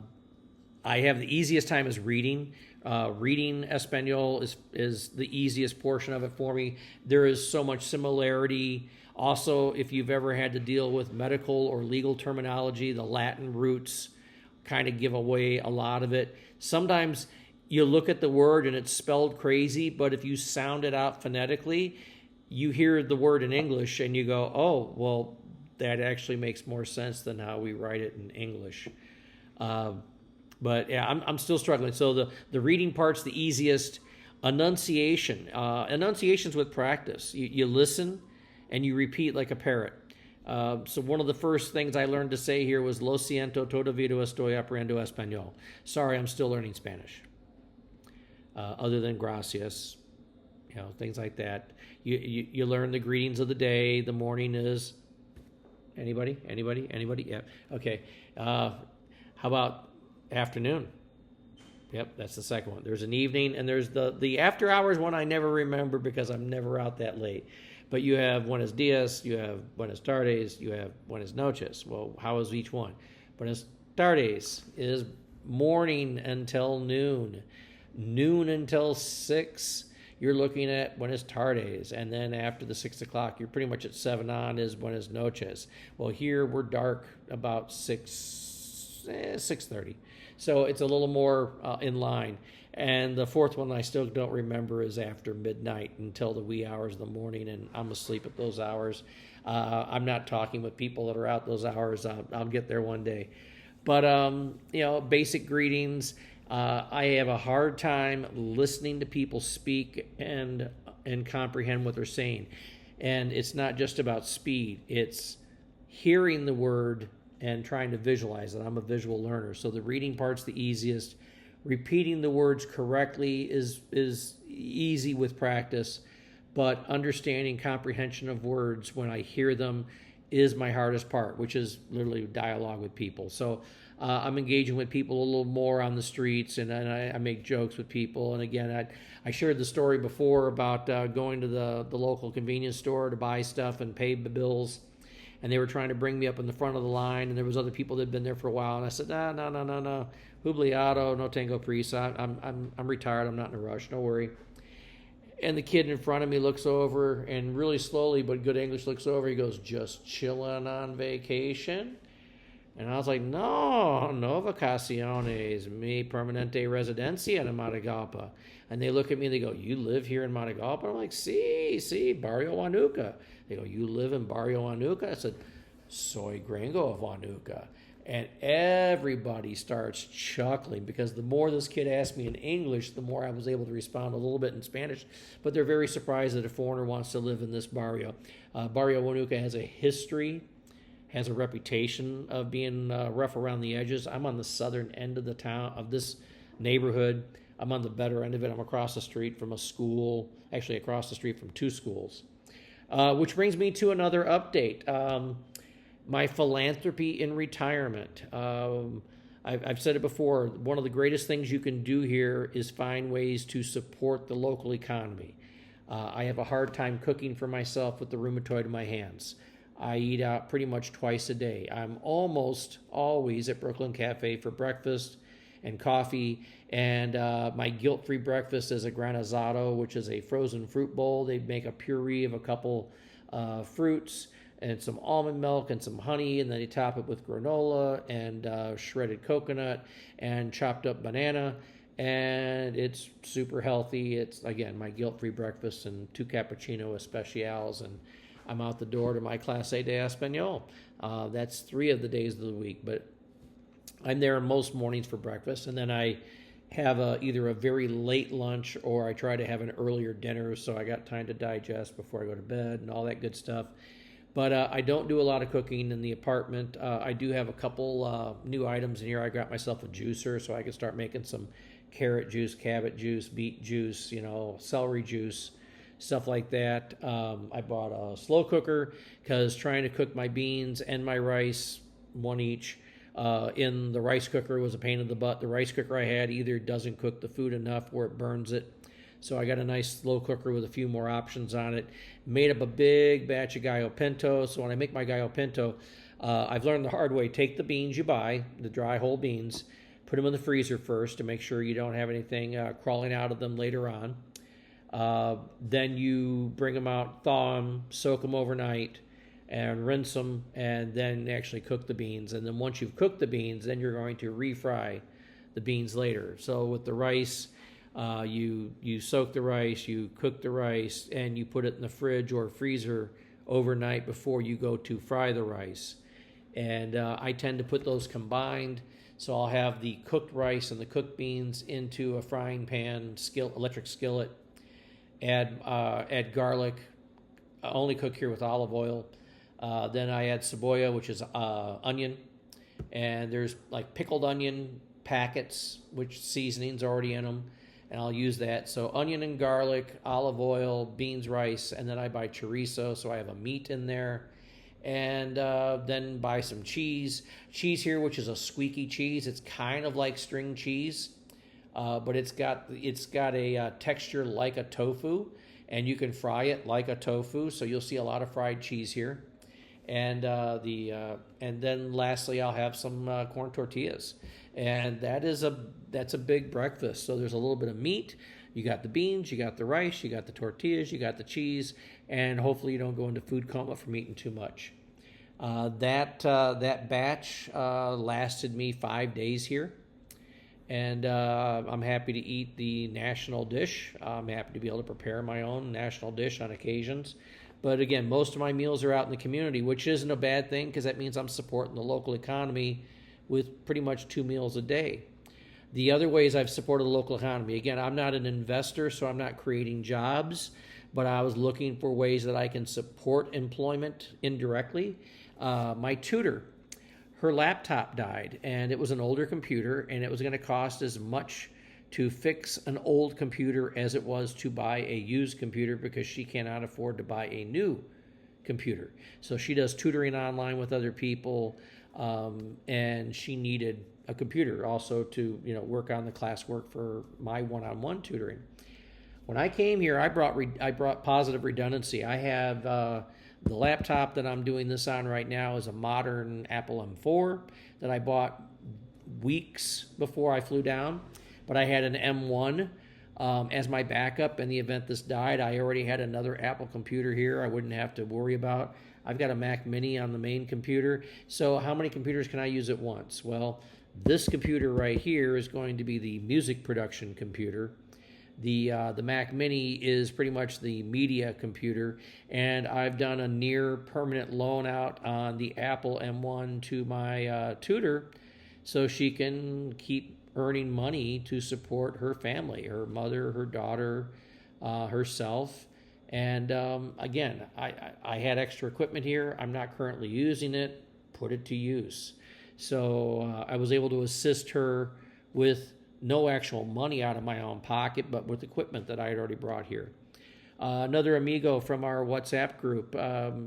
have the easiest time is reading. Reading Espanol is the easiest portion of it for me. There is so much similarity. Also, if you've ever had to deal with medical or legal terminology, the Latin roots kind of give away a lot of it. Sometimes you look at the word and it's spelled crazy, but if you sound it out phonetically, you hear the word in English and you go, oh, well, that actually makes more sense than how we write it in English. But yeah, I'm still struggling. So the reading part's the easiest. Enunciation's with practice. You listen and you repeat like a parrot. So one of the first things I learned to say here was Lo siento, todavía estoy aprendiendo español. Sorry, I'm still learning Spanish. Other than gracias, things like that. You learn the greetings of the day. The morning is anybody? Yeah. Okay. How about afternoon? Yep, that's the second one. There's an evening, and there's the after hours one I never remember because I'm never out that late. But you have buenos dias, you have buenas tardes, you have buenas noches. Well, how is each one? Buenas tardes is morning until noon. Noon until 6, you're looking at buenas tardes. And then after the 6 o'clock, you're pretty much at 7 on is buenas noches. Well, here we're dark about 6:30. So it's a little more in line. And the fourth one I still don't remember is after midnight until the wee hours of the morning, and I'm asleep at those hours. I'm not talking with people that are out those hours. I'll get there one day. But, basic greetings. I have a hard time listening to people speak and comprehend what they're saying. And it's not just about speed. It's hearing the word and trying to visualize it. I'm a visual learner, so the reading part's the easiest. Repeating the words correctly is easy with practice, but understanding comprehension of words when I hear them is my hardest part, which is literally dialogue with people. So I'm engaging with people a little more on the streets, and I make jokes with people. And again, I shared the story before about going to the local convenience store to buy stuff and pay the bills. And they were trying to bring me up in the front of the line, and there was other people that had been there for a while. And I said, no, jubilado, no tengo prisa. I'm retired. I'm not in a rush. No worry. And the kid in front of me looks over, and really slowly, but good English, looks over. He goes, just chilling on vacation? And I was like, no vacaciones, mi permanente residencia en Matagalpa. And they look at me and they go, you live here in Matagalpa? I'm like, sí, Barrio Huanuca. They go, you live in Barrio Huanuca? I said, soy gringo of Huanuca. And everybody starts chuckling because the more this kid asked me in English, the more I was able to respond a little bit in Spanish. But they're very surprised that a foreigner wants to live in this barrio. Barrio Huanuca has a history, has a reputation of being rough around the edges. I'm on the southern end of the town, of this neighborhood. I'm on the better end of it. I'm across the street from a school, actually across the street from 2 schools. Which brings me to another update. My philanthropy in retirement. I've said it before. One of the greatest things you can do here is find ways to support the local economy. I have a hard time cooking for myself with the rheumatoid in my hands. I eat out pretty much twice a day. I'm almost always at Brooklyn Cafe for breakfast, and coffee. And my guilt-free breakfast is a granizado, which is a frozen fruit bowl. They make a puree of a couple fruits and some almond milk and some honey, and then they top it with granola and shredded coconut and chopped up banana. And it's super healthy. It's, again, my guilt-free breakfast and 2 cappuccino especials, and I'm out the door to my Clase de Espanol. That's 3 of the days of the week, but I'm there most mornings for breakfast, and then I have either a very late lunch or I try to have an earlier dinner so I got time to digest before I go to bed and all that good stuff. But I don't do a lot of cooking in the apartment. I do have a couple new items in here. I got myself a juicer so I can start making some carrot juice, cabbage juice, beet juice, celery juice, stuff like that. I bought a slow cooker because trying to cook my beans and my rice, one each, in the rice cooker was a pain in the butt. The rice cooker I had either doesn't cook the food enough or it burns it. So I got a nice slow cooker with a few more options on it. Made up a big batch of gallo pinto. So when I make my gallo pinto, I've learned the hard way. Take the beans you buy, the dry whole beans, put them in the freezer first to make sure you don't have anything crawling out of them later on. Then you bring them out, thaw them, soak them overnight, and rinse them, and then actually cook the beans. And then once you've cooked the beans, then you're going to refry the beans later. So with the rice, you soak the rice, you cook the rice, and you put it in the fridge or freezer overnight before you go to fry the rice. And I tend to put those combined. So I'll have the cooked rice and the cooked beans into a frying pan, electric skillet. Add garlic. I only cook here with olive oil. Then I add cebolla, which is onion. And there's like pickled onion packets, which seasoning's already in them. And I'll use that. So onion and garlic, olive oil, beans, rice, and then I buy chorizo, so I have a meat in there. And then buy some cheese. Cheese here, which is a squeaky cheese. It's kind of like string cheese, but it's got a texture like a tofu, and you can fry it like a tofu. So you'll see a lot of fried cheese here. And and then lastly, I'll have some corn tortillas, and that's a big breakfast. So there's a little bit of meat. You got the beans, you got the rice, you got the tortillas, you got the cheese, and hopefully you don't go into food coma from eating too much. That batch lasted me 5 days here, and I'm happy to eat the national dish. I'm happy to be able to prepare my own national dish on occasions. But again, most of my meals are out in the community, which isn't a bad thing because that means I'm supporting the local economy with pretty much 2 meals a day. The other ways I've supported the local economy, again, I'm not an investor, so I'm not creating jobs, but I was looking for ways that I can support employment indirectly. My tutor, her laptop died, and it was an older computer, and it was going to cost as much to fix an old computer as it was to buy a used computer because she cannot afford to buy a new computer. So she does tutoring online with other people, and she needed a computer also to work on the classwork for my one-on-one tutoring. When I came here, I brought positive redundancy. I have the laptop that I'm doing this on right now is a modern Apple M4 that I bought weeks before I flew down, but I had an M1 as my backup in the event this died. I already had another Apple computer here I wouldn't have to worry about. I've got a Mac Mini on the main computer. So how many computers can I use at once? Well, this computer right here is going to be the music production computer. The Mac Mini is pretty much the media computer, and I've done a near permanent loan out on the Apple M1 to my tutor so she can keep earning money to support her family, her mother, her daughter, herself. And again, I had extra equipment here. I'm not currently using it. Put it to use. So I was able to assist her with no actual money out of my own pocket, but with equipment that I had already brought here. Another amigo from our WhatsApp group,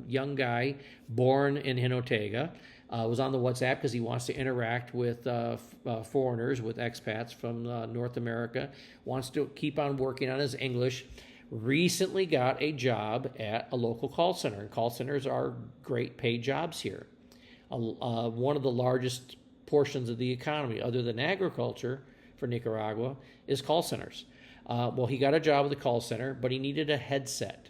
young guy, born in Jinotega, was on the WhatsApp because he wants to interact with foreigners, with expats from North America, wants to keep on working on his English, recently got a job at a local call center. And call centers are great paid jobs here. One of the largest portions of the economy other than agriculture for Nicaragua is call centers. Well, he got a job with a call center, but he needed a headset.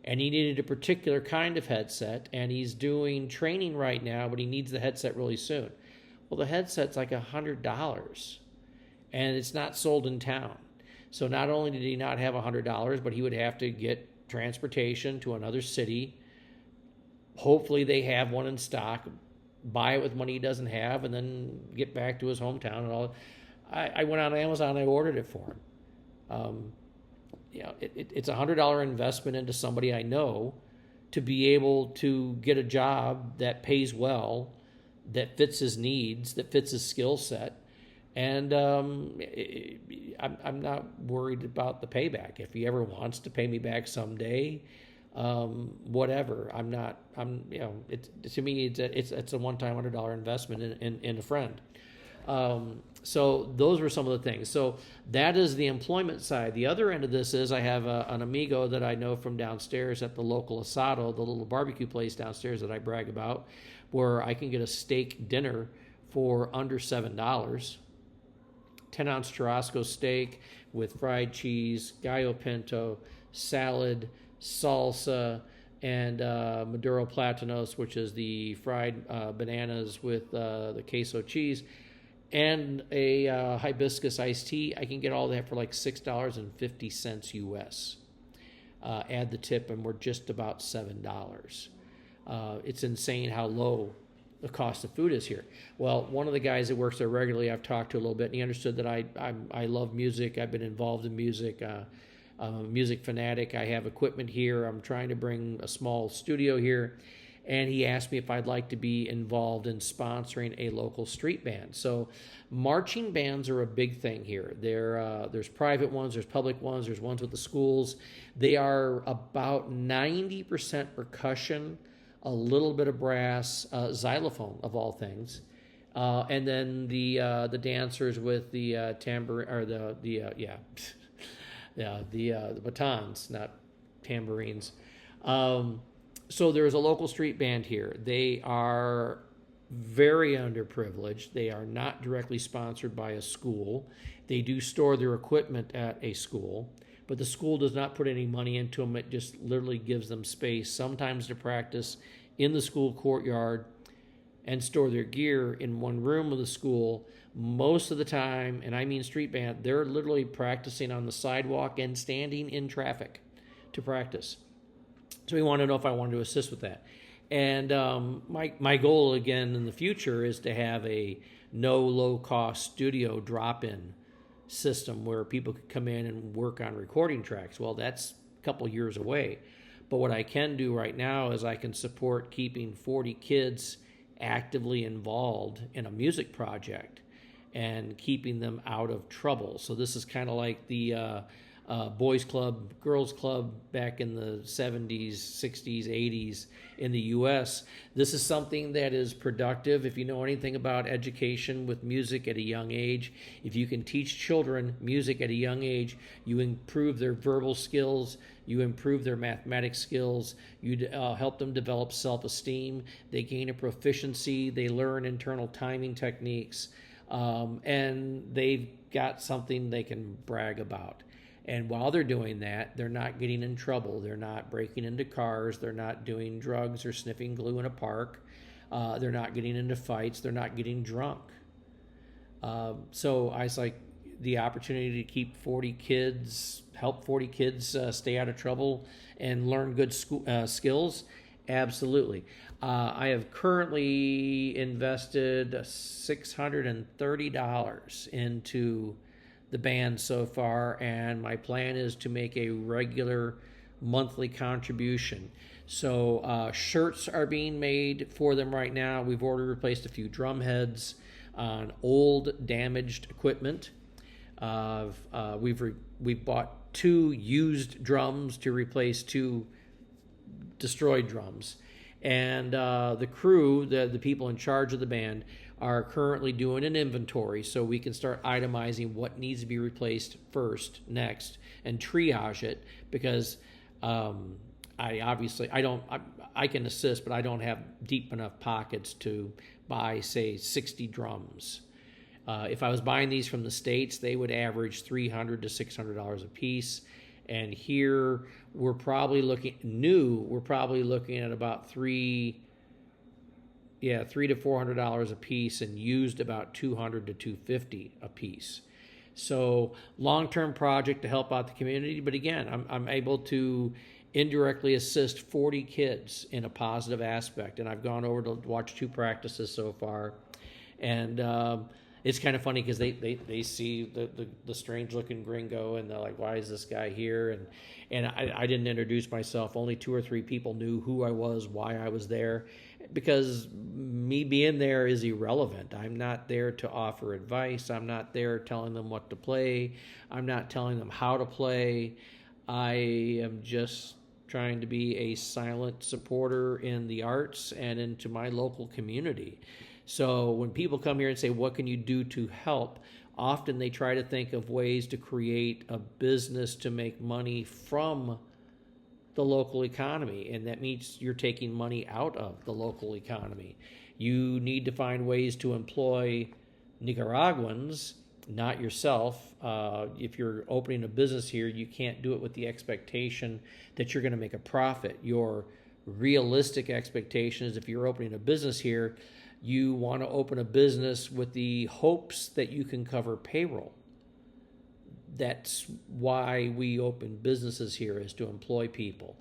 And he needed a particular kind of headset, and he's doing training right now, but he needs the headset really soon. Well, the headset's like $100, and it's not sold in town. So not only did he not have $100, but he would have to get transportation to another city. Hopefully they have one in stock, buy it with money he doesn't have, and then get back to his hometown and all. I went on Amazon and I ordered it for him. It's a $100 investment into somebody I know to be able to get a job that pays well, that fits his needs, that fits his skill set. And I'm not worried about the payback. If he ever wants to pay me back someday, whatever. To me, it's a one-time $100 investment in a friend. So those were some of the things. So that is the employment side. The other end of this is I have an amigo that I know from downstairs at the local Asado, the little barbecue place downstairs that I brag about, where I can get a steak dinner for under $7. 10-ounce churrasco steak with fried cheese, gallo pinto, salad, salsa, and Maduro platanos, which is the fried bananas with the queso cheese, and a hibiscus iced tea. I can get all that for like $6.50 US. Add the tip, and we're just about $7. It's insane how low the cost of food is here. Well, one of the guys that works there regularly, I've talked to a little bit, and he understood that I love music. I've been involved in music. I'm a music fanatic. I have equipment here. I'm trying to bring a small studio here. And he asked me if I'd like to be involved in sponsoring a local street band. So marching bands are a big thing here. There's private ones, there's public ones, there's ones with the schools. They are about 90% percussion, a little bit of brass, xylophone of all things, and then the dancers with the tambourine or the batons, not tambourines. So there's a local street band here. They are very underprivileged. They are not directly sponsored by a school. They do store their equipment at a school, but the school does not put any money into them. It just literally gives them space, sometimes to practice in the school courtyard and store their gear in one room of the school. Most of the time, and I mean street band, they're literally practicing on the sidewalk and standing in traffic to practice. So he wanted to know if I wanted to assist with that. And my goal, again, in the future is to have a no low-cost studio drop-in system where people could come in and work on recording tracks. Well, that's a couple years away. But what I can do right now is I can support keeping 40 kids actively involved in a music project and keeping them out of trouble. So this is kind of like the boys club, girls club back in the 70s, 60s, 80s in the U.S. This is something that is productive. If you know anything about education with music at a young age, if you can teach children music at a young age, you improve their verbal skills, you improve their mathematics skills, you help them develop self-esteem, they gain a proficiency, they learn internal timing techniques, and they've got something they can brag about. And while they're doing that, they're not getting in trouble. They're not breaking into cars. They're not doing drugs or sniffing glue in a park. They're not getting into fights. They're not getting drunk. So I was like, the opportunity to keep 40 kids, help 40 kids stay out of trouble and learn good skills, absolutely. I have currently invested $630 into the band so far, and my plan is to make a regular monthly contribution. So shirts are being made for them right now. We've already replaced a few drum heads on old damaged equipment. We've bought 2 used drums to replace 2 destroyed drums. And the crew, the people in charge of the band, are currently doing an inventory so we can start itemizing what needs to be replaced first, next, and triage it, because I can assist, but I don't have deep enough pockets to buy, say, 60 drums. If I was buying these from the States, they would average $300 to $600 a piece. And here we're probably looking at about $300 to $400 a piece, and used about $200 to $250 a piece. So long-term project to help out the community. But again, I'm able to indirectly assist 40 kids in a positive aspect. And I've gone over to watch 2 practices so far. And it's kind of funny because they see the strange looking gringo, and they're like, why is this guy here? And I didn't introduce myself. Only 2 or 3 people knew who I was, why I was there, because me being there is irrelevant. I'm not there to offer advice. I'm not there telling them what to play. I'm not telling them how to play. I am just trying to be a silent supporter in the arts and into my local community. So when people come here and say, what can you do to help? Often they try to think of ways to create a business to make money from the local economy. And that means you're taking money out of the local economy. You need to find ways to employ Nicaraguans, not yourself. If you're opening a business here, you can't do it with the expectation that you're going to make a profit. Your realistic expectation is, if you're opening a business here, you want to open a business with the hopes that you can cover payroll. That's why we open businesses here, is to employ people.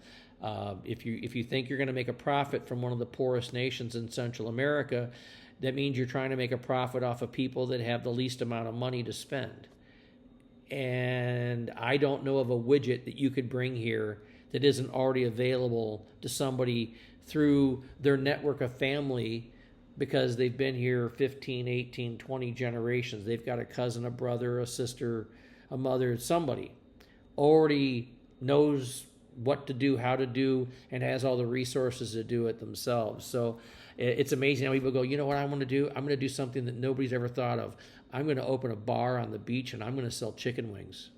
If you think you're going to make a profit from one of the poorest nations in Central America, that means you're trying to make a profit off of people that have the least amount of money to spend. And I don't know of a widget that you could bring here that isn't already available to somebody through their network of family, because they've been here 15, 18, 20 generations. They've got a cousin, a brother, a sister, a mother, somebody already knows what to do, how to do, and has all the resources to do it themselves. So it's amazing how people go, you know what I want to do? I'm going to do something that nobody's ever thought of. I'm going to open a bar on the beach, and I'm going to sell chicken wings.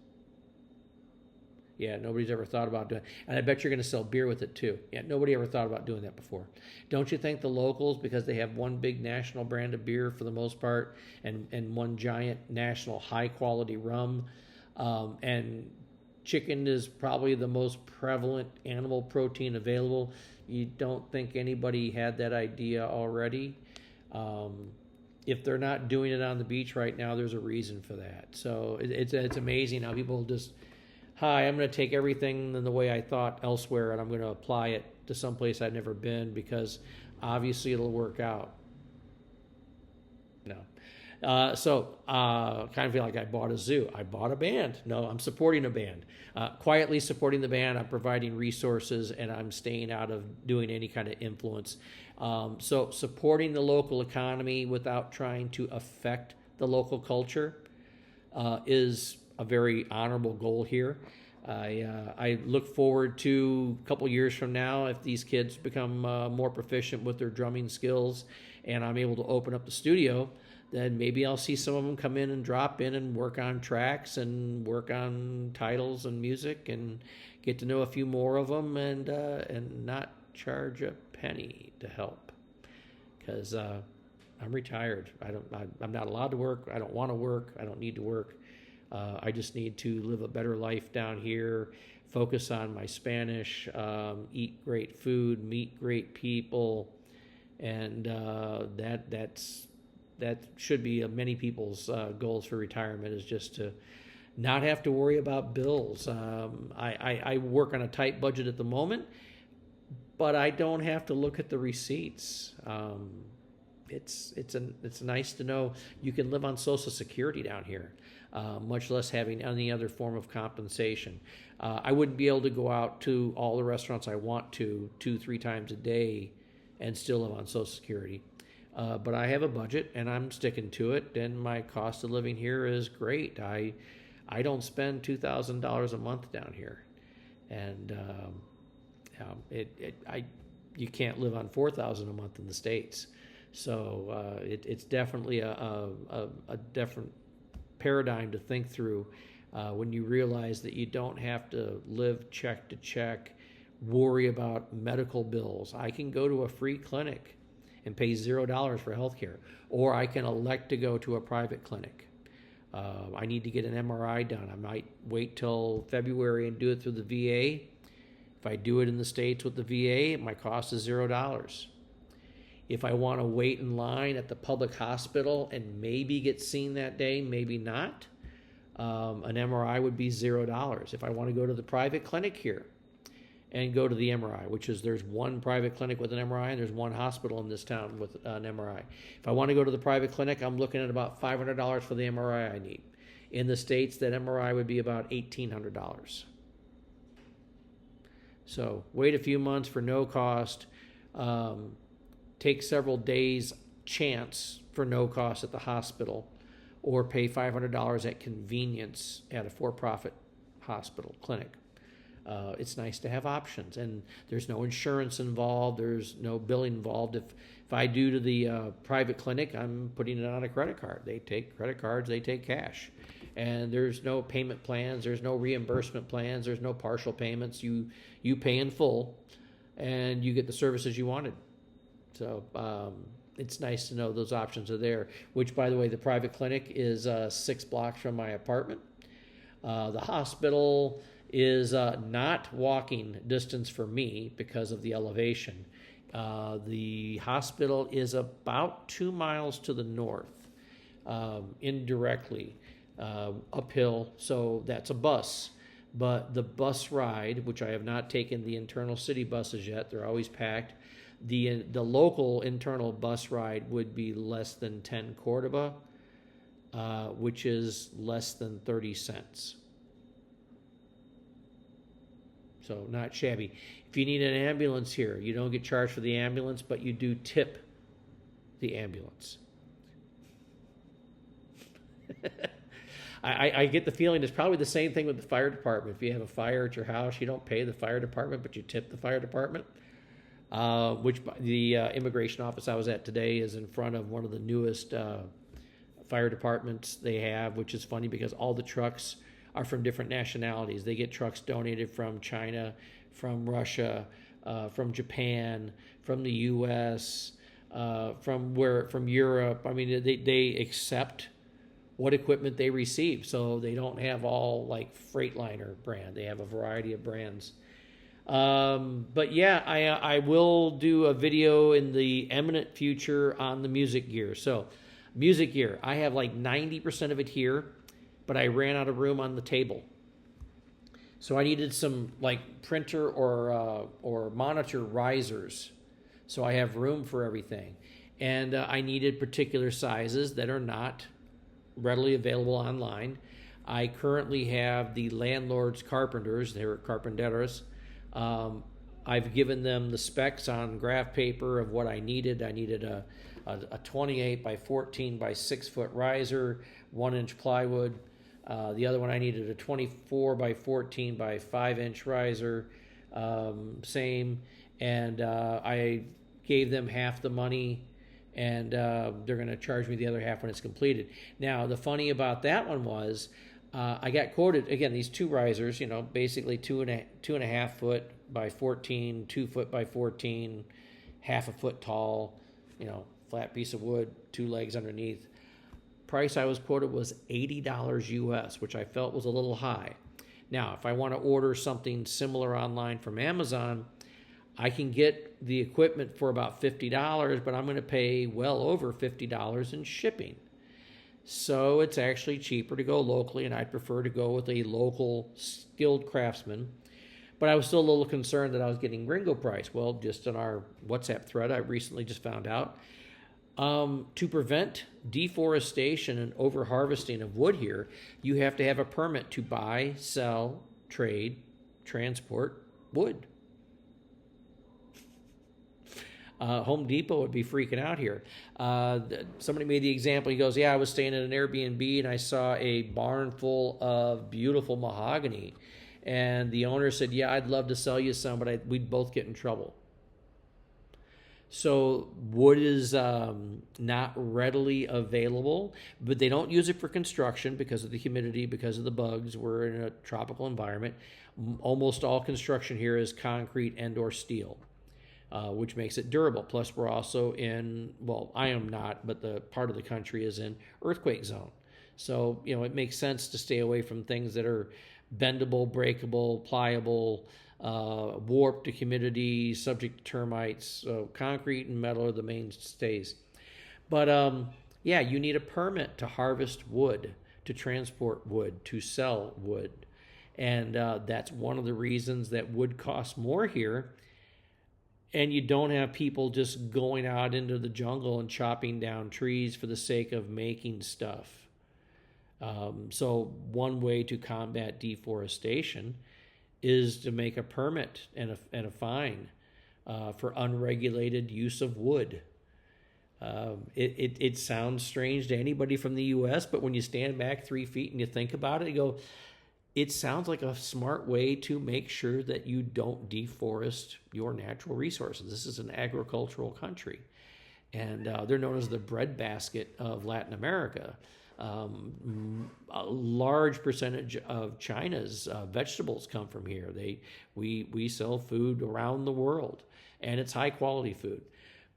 Yeah, nobody's ever thought about doing it. And I bet you're going to sell beer with it too. Yeah, nobody ever thought about doing that before. Don't you think the locals, because they have one big national brand of beer for the most part, and one giant national high-quality rum, and chicken is probably the most prevalent animal protein available, you don't think anybody had that idea already? If they're not doing it on the beach right now, there's a reason for that. So it's amazing how people just... Hi, I'm going to take everything in the way I thought elsewhere, and I'm going to apply it to someplace I've never been, because obviously it'll work out. No. Kind of feel like I bought a zoo. I bought a band. No, I'm supporting a band. Quietly supporting the band. I'm providing resources, and I'm staying out of doing any kind of influence. So supporting the local economy without trying to affect the local culture is a very honorable goal here. I look forward to a couple years from now, if these kids become more proficient with their drumming skills and I'm able to open up the studio, then maybe I'll see some of them come in and drop in and work on tracks and work on titles and music, and get to know a few more of them, and not charge a penny to help, because I'm retired. I'm not allowed to work. I don't want to work. I don't need to work. I just need to live a better life down here, focus on my Spanish, eat great food, meet great people, and that should be many people's goals for retirement, is just to not have to worry about bills. I work on a tight budget at the moment, but I don't have to look at the receipts. It's nice to know you can live on Social Security down here, much less having any other form of compensation. I wouldn't be able to go out to all the restaurants I want to 2-3 times a day and still live on Social Security. But I have a budget, and I'm sticking to it, and my cost of living here is great. I don't spend $2,000 a month down here, and you can't live on $4,000 a month in the States. So it's definitely a different paradigm to think through when you realize that you don't have to live check to check, worry about medical bills. I can go to a free clinic and pay $0 for health care. Or I can elect to go to a private clinic. I need to get an MRI done. I might wait till February and do it through the VA. If I do it in the States with the VA, my cost is $0. If I want to wait in line at the public hospital and maybe get seen that day, maybe not, an MRI would be $0. If I want to go to the private clinic here and go to the MRI, which is there's one private clinic with an MRI and there's one hospital in this town with an MRI. If I want to go to the private clinic, I'm looking at about $500 for the MRI I need. In the States, that MRI would be about $1,800. So wait a few months for no cost. Take several days chance for no cost at the hospital, or pay $500 at convenience at a for-profit hospital clinic. It's nice to have options, and there's no insurance involved. There's no billing involved. If I do to the private clinic, I'm putting it on a credit card. They take credit cards. They take cash. And there's no payment plans. There's no reimbursement plans. There's no partial payments. You pay in full, and you get the services you wanted. So it's nice to know those options are there, which, by the way, the private clinic is 6 blocks from my apartment. The hospital is not walking distance for me because of the elevation. The hospital is about 2 miles to the north, indirectly, uphill, so that's a bus. But the bus ride, which I have not taken the internal city buses yet, they're always packed. The local internal bus ride would be less than 10 Cordoba, which is less than 30 cents. So not shabby. If you need an ambulance here, you don't get charged for the ambulance, but you do tip the ambulance. I get the feeling it's probably the same thing with the fire department. If you have a fire at your house, you don't pay the fire department, but you tip the fire department. Which the immigration office I was at today is in front of one of the newest fire departments they have, which is funny because all the trucks are from different nationalities. They get trucks donated from China, from Russia, from Japan, from the U.S., from Europe. I mean, they accept what equipment they receive, so they don't have all like Freightliner brand. They have a variety of brands. But yeah, I will do a video in the imminent future on the music gear. So music gear, I have like 90% of it here, but I ran out of room on the table. So I needed some like printer or monitor risers. So I have room for everything. And I needed particular sizes that are not readily available online. I currently have the landlord's carpenters, they're carpinteros. I've given them the specs on graph paper of what I needed. I needed a 28 by 14 by 6 foot riser, 1-inch plywood. The other one I needed a 24 by 14 by 5-inch riser, same. And I gave them half the money, and they're going to charge me the other half when it's completed. Now, the funny about that one was I got quoted, again, these two risers, basically 2.5 foot by 14, 2 foot by 14, half a foot tall, flat piece of wood, 2 legs underneath. Price I was quoted was $80 US, which I felt was a little high. Now, if I want to order something similar online from Amazon, I can get the equipment for about $50, but I'm going to pay well over $50 in shipping. So it's actually cheaper to go locally, and I'd prefer to go with a local skilled craftsman. But I was still a little concerned that I was getting gringo price. Well, just in our WhatsApp thread, I recently just found out, to prevent deforestation and over-harvesting of wood here, you have to have a permit to buy, sell, trade, transport wood. Home Depot would be freaking out here. Somebody made the example. He goes, yeah, I was staying at an Airbnb and I saw a barn full of beautiful mahogany. And the owner said, yeah, I'd love to sell you some, but we'd both get in trouble. So wood is not readily available, but they don't use it for construction because of the humidity, because of the bugs. We're in a tropical environment. Almost all construction here is concrete and or steel. which makes it durable. Plus, we're also in, well, I am not, but the part of the country is in earthquake zone. So, it makes sense to stay away from things that are bendable, breakable, pliable, warped to humidity, subject to termites. So concrete and metal are the mainstays. But you need a permit to harvest wood, to transport wood, to sell wood. And that's one of the reasons that wood costs more here. And you don't have people just going out into the jungle and chopping down trees for the sake of making stuff. So one way to combat deforestation is to make a permit and a fine for unregulated use of wood. It sounds strange to anybody from the U.S., but when you stand back 3 feet and you think about it, you go, it sounds like a smart way to make sure that you don't deforest your natural resources. This is an agricultural country, and they're known as the breadbasket of Latin America. A large percentage of China's vegetables come from here. We sell food around the world, and it's high quality food.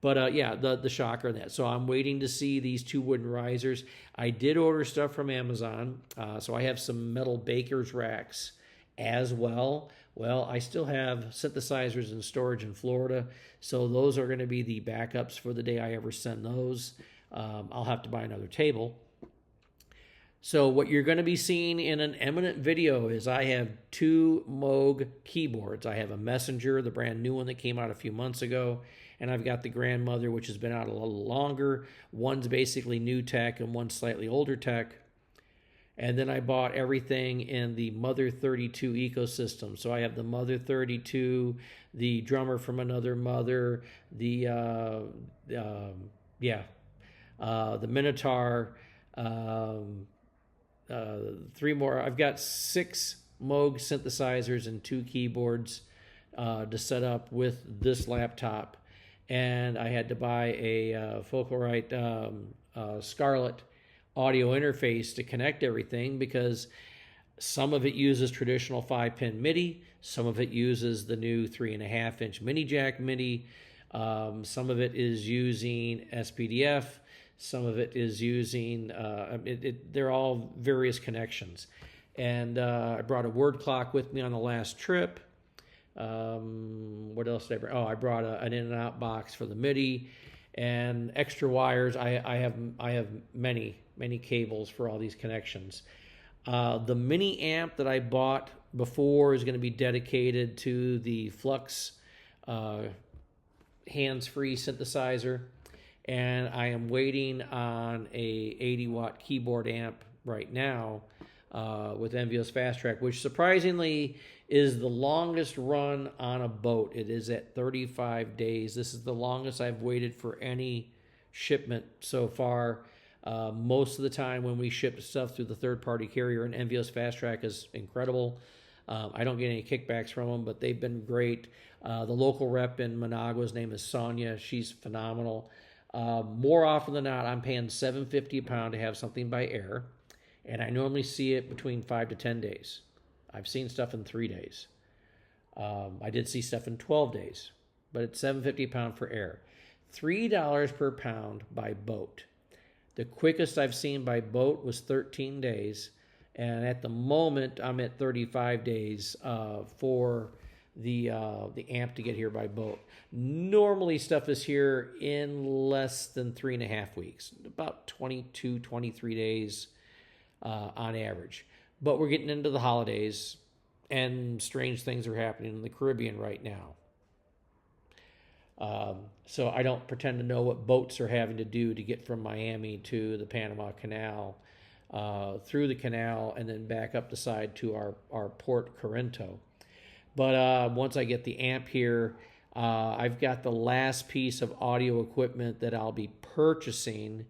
But the shocker in that. So I'm waiting to see these 2 wooden risers. I did order stuff from Amazon, so I have some metal baker's racks as well. Well, I still have synthesizers in storage in Florida, so those are going to be the backups for the day I ever send those. I'll have to buy another table. So what you're going to be seeing in an imminent video is I have 2 Moog keyboards. I have a Messenger, the brand new one that came out a few months ago, and I've got the Grandmother, which has been out a little longer. One's basically new tech and one's slightly older tech. And then I bought everything in the Mother 32 ecosystem. So I have the Mother 32, the drummer from another mother, the Minotaur, 3 more. I've got 6 Moog synthesizers and 2 keyboards to set up with this laptop. And I had to buy a Focusrite Scarlett audio interface to connect everything, because some of it uses traditional 5-pin MIDI, some of it uses the new 3.5-inch mini jack MIDI, some of it is using SPDF, some of it is using, they're all various connections. And I brought a word clock with me on the last trip. What else did I bring? Oh, I brought an in and out box for the MIDI and extra wires. I have many cables for all these connections. The mini amp that I bought before is going to be dedicated to the Flux hands-free synthesizer, and I am waiting on a 80-watt keyboard amp right now with Envios Fast Track, which surprisingly is the longest run on a boat. It is at 35 days. This is the longest I've waited for any shipment so far. Most of the time when we ship stuff through the third-party carrier, and Envios Fast Track is incredible. I don't get any kickbacks from them, but they've been great. The local rep in Managua's name is Sonia. She's phenomenal. More often than not, I'm paying $7.50 a pound to have something by air, and I normally see it between 5 to 10 days. I've seen stuff in 3 days. I did see stuff in 12 days, but it's $7.50 a pound for air. $3 per pound by boat. The quickest I've seen by boat was 13 days, and at the moment I'm at 35 days for the amp to get here by boat. Normally stuff is here in less than 3.5 weeks, about 22, 23 days on average. But we're getting into the holidays, and strange things are happening in the Caribbean right now. So I don't pretend to know what boats are having to do to get from Miami to the Panama Canal, through the canal, and then back up the side to our port, Corinto. But once I get the amp here, I've got the last piece of audio equipment that I'll be purchasing.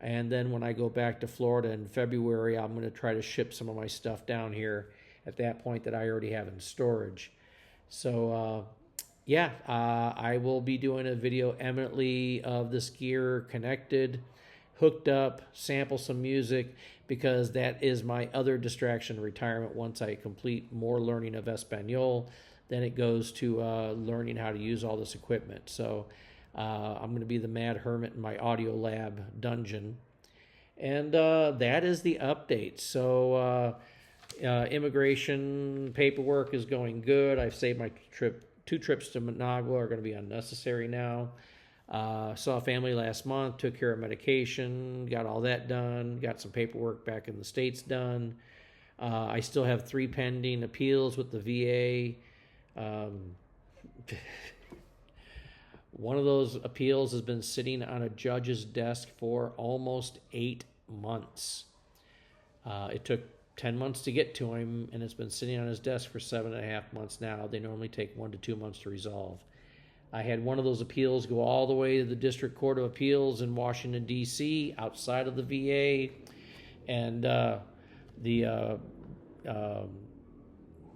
And then when I go back to Florida in February, I'm going to try to ship some of my stuff down here at that point that I already have in storage. So, I will be doing a video eminently of this gear connected, hooked up, sample some music, because that is my other distraction retirement once I complete more learning of Espanol. then it goes to learning how to use all this equipment. So I'm going to be the mad hermit in my audio lab dungeon. And that is the update. So immigration paperwork is going good. I've saved my two trips to Managua are going to be unnecessary now. Saw a family last month, took care of medication, got all that done, got some paperwork back in the States done. I still have 3 pending appeals with the VA. One of those appeals has been sitting on a judge's desk for almost 8 months. It took 10 months to get to him, and it's been sitting on his desk for 7.5 months now. They normally take 1 to 2 months to resolve. I had one of those appeals go all the way to the District Court of Appeals in Washington, D.C., outside of the VA, and the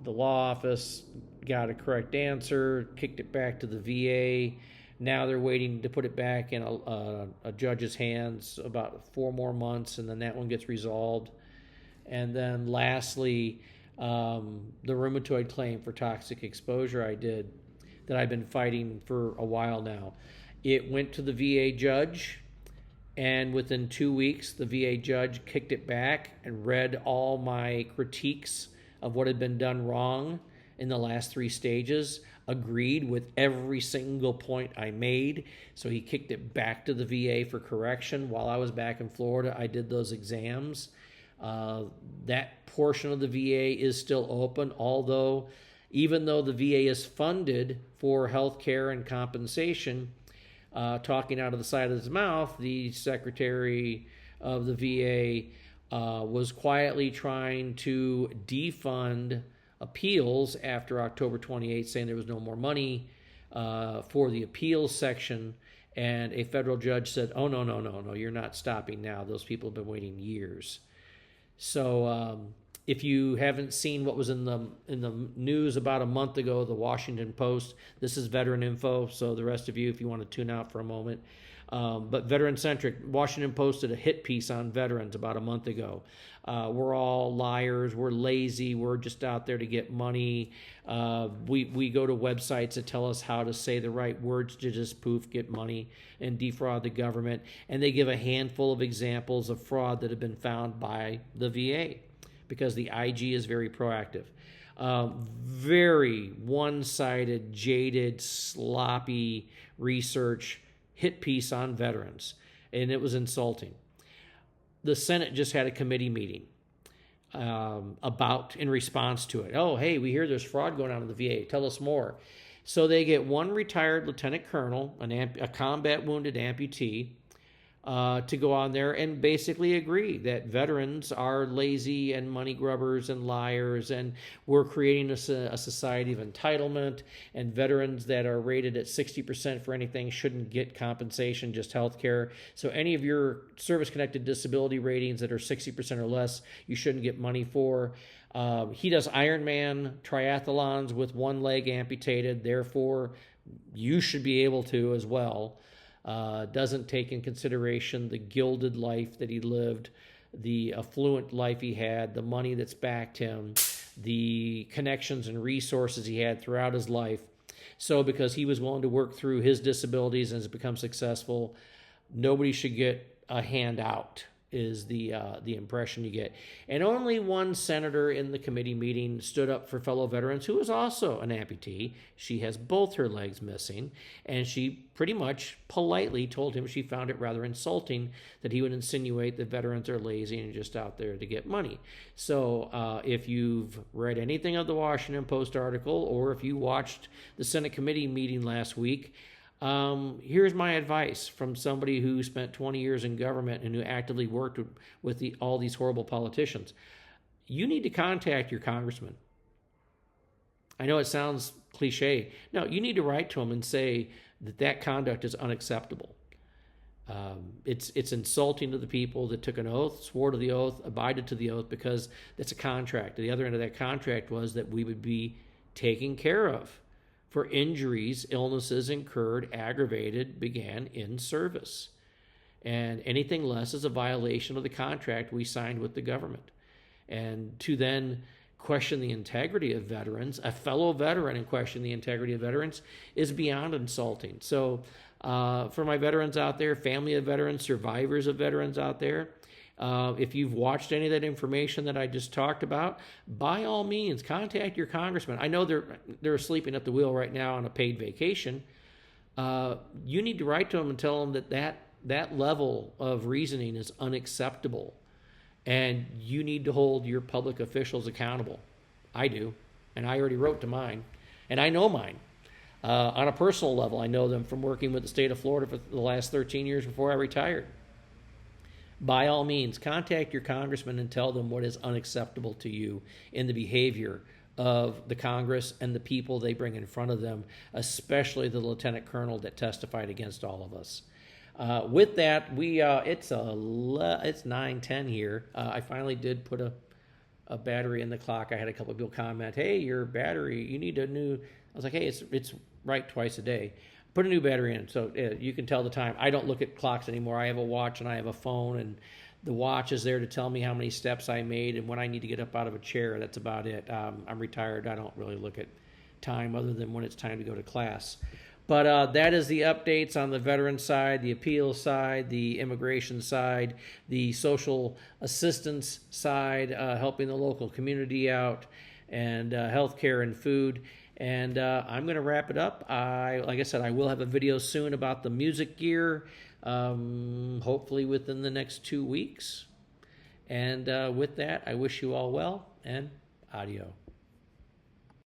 law office got a correct answer, kicked it back to the VA. Now they're waiting to put it back in a judge's hands about 4 more months, and then that one gets resolved. And then lastly, the rheumatoid claim for toxic exposure that I've been fighting for a while now. It went to the VA judge, and within 2 weeks, the VA judge kicked it back and read all my critiques of what had been done wrong in the last 3 stages, agreed with every single point I made. So he kicked it back to the VA for correction. While I was back in Florida, I did those exams. That portion of the VA is still open, although even though the VA is funded for health care and compensation, talking out of the side of his mouth, the secretary of the VA was quietly trying to defund appeals after October 28th, saying there was no more money for the appeals section. And a federal judge said, oh, no, you're not stopping now. Those people have been waiting years. So if you haven't seen what was in the news about a month ago, the Washington Post, this is veteran info, so the rest of you, if you want to tune out for a moment. But veteran-centric, Washington Post did a hit piece on veterans about a month ago. We're all liars, we're lazy, we're just out there to get money. We go to websites that tell us how to say the right words to just get money and defraud the government. And they give a handful of examples of fraud that have been found by the VA, because the IG is very proactive. Very one-sided, jaded, sloppy research hit piece on veterans, and it was insulting. The Senate just had a committee meeting in response to it. Oh, hey, we hear there's fraud going on in the VA. Tell us more. So they get one retired lieutenant colonel, a combat wounded amputee, to go on there and basically agree that veterans are lazy and money grubbers and liars, and we're creating a society of entitlement, and veterans that are rated at 60% for anything shouldn't get compensation, just health care. So any of your service-connected disability ratings that are 60% or less, you shouldn't get money for. He does Ironman triathlons with one leg amputated, therefore you should be able to as well. Doesn't take in consideration the gilded life that he lived, the affluent life he had, the money that's backed him, the connections and resources he had throughout his life. So because he was willing to work through his disabilities and has become successful, nobody should get a handout, is the impression you get. And only one senator in the committee meeting stood up for fellow veterans who is also an amputee. She has both her legs missing, and she pretty much politely told him she found it rather insulting that he would insinuate that veterans are lazy and just out there to get money. So if you've read anything of the Washington Post article, or if you watched the Senate committee meeting last week, here's my advice from somebody who spent 20 years in government and who actively worked with all these horrible politicians. You need to contact your congressman. I know it sounds cliche. No, you need to write to him and say that conduct is unacceptable. It's insulting to the people that took an oath, swore to the oath, abided to the oath, because that's a contract. The other end of that contract was that we would be taken care of for injuries, illnesses incurred, aggravated, began in service. And anything less is a violation of the contract we signed with the government. And to then question the integrity of veterans, a fellow veteran, and question the integrity of veterans is beyond insulting. So for my veterans out there, family of veterans, survivors of veterans out there, if you've watched any of that information that I just talked about, by all means, contact your congressman. I know they're sleeping at the wheel right now on a paid vacation. You need to write to them and tell them that level of reasoning is unacceptable. And you need to hold your public officials accountable. I do. And I already wrote to mine. And I know mine. On a personal level, I know them from working with the state of Florida for the last 13 years before I retired. By all means, contact your congressman and tell them what is unacceptable to you in the behavior of the Congress and the people they bring in front of them, especially the lieutenant colonel that testified against all of us. With that, it's 9:10 here. I finally did put a battery in the clock. I had a couple of people comment, "Hey, your battery, you need a new." I was like, "Hey, it's right twice a day. Put a new battery in, so you can tell the time." I don't look at clocks anymore. I have a watch and I have a phone, and the watch is there to tell me how many steps I made and when I need to get up out of a chair. That's about it. I'm retired. I don't really look at time other than when it's time to go to class. But that is the updates on the veteran side, the appeal side, the immigration side, the social assistance side, helping the local community out, and healthcare and food. And I'm going to wrap it up. Like I said, I will have a video soon about the music gear, hopefully within the next 2 weeks. And with that, I wish you all well, and adios.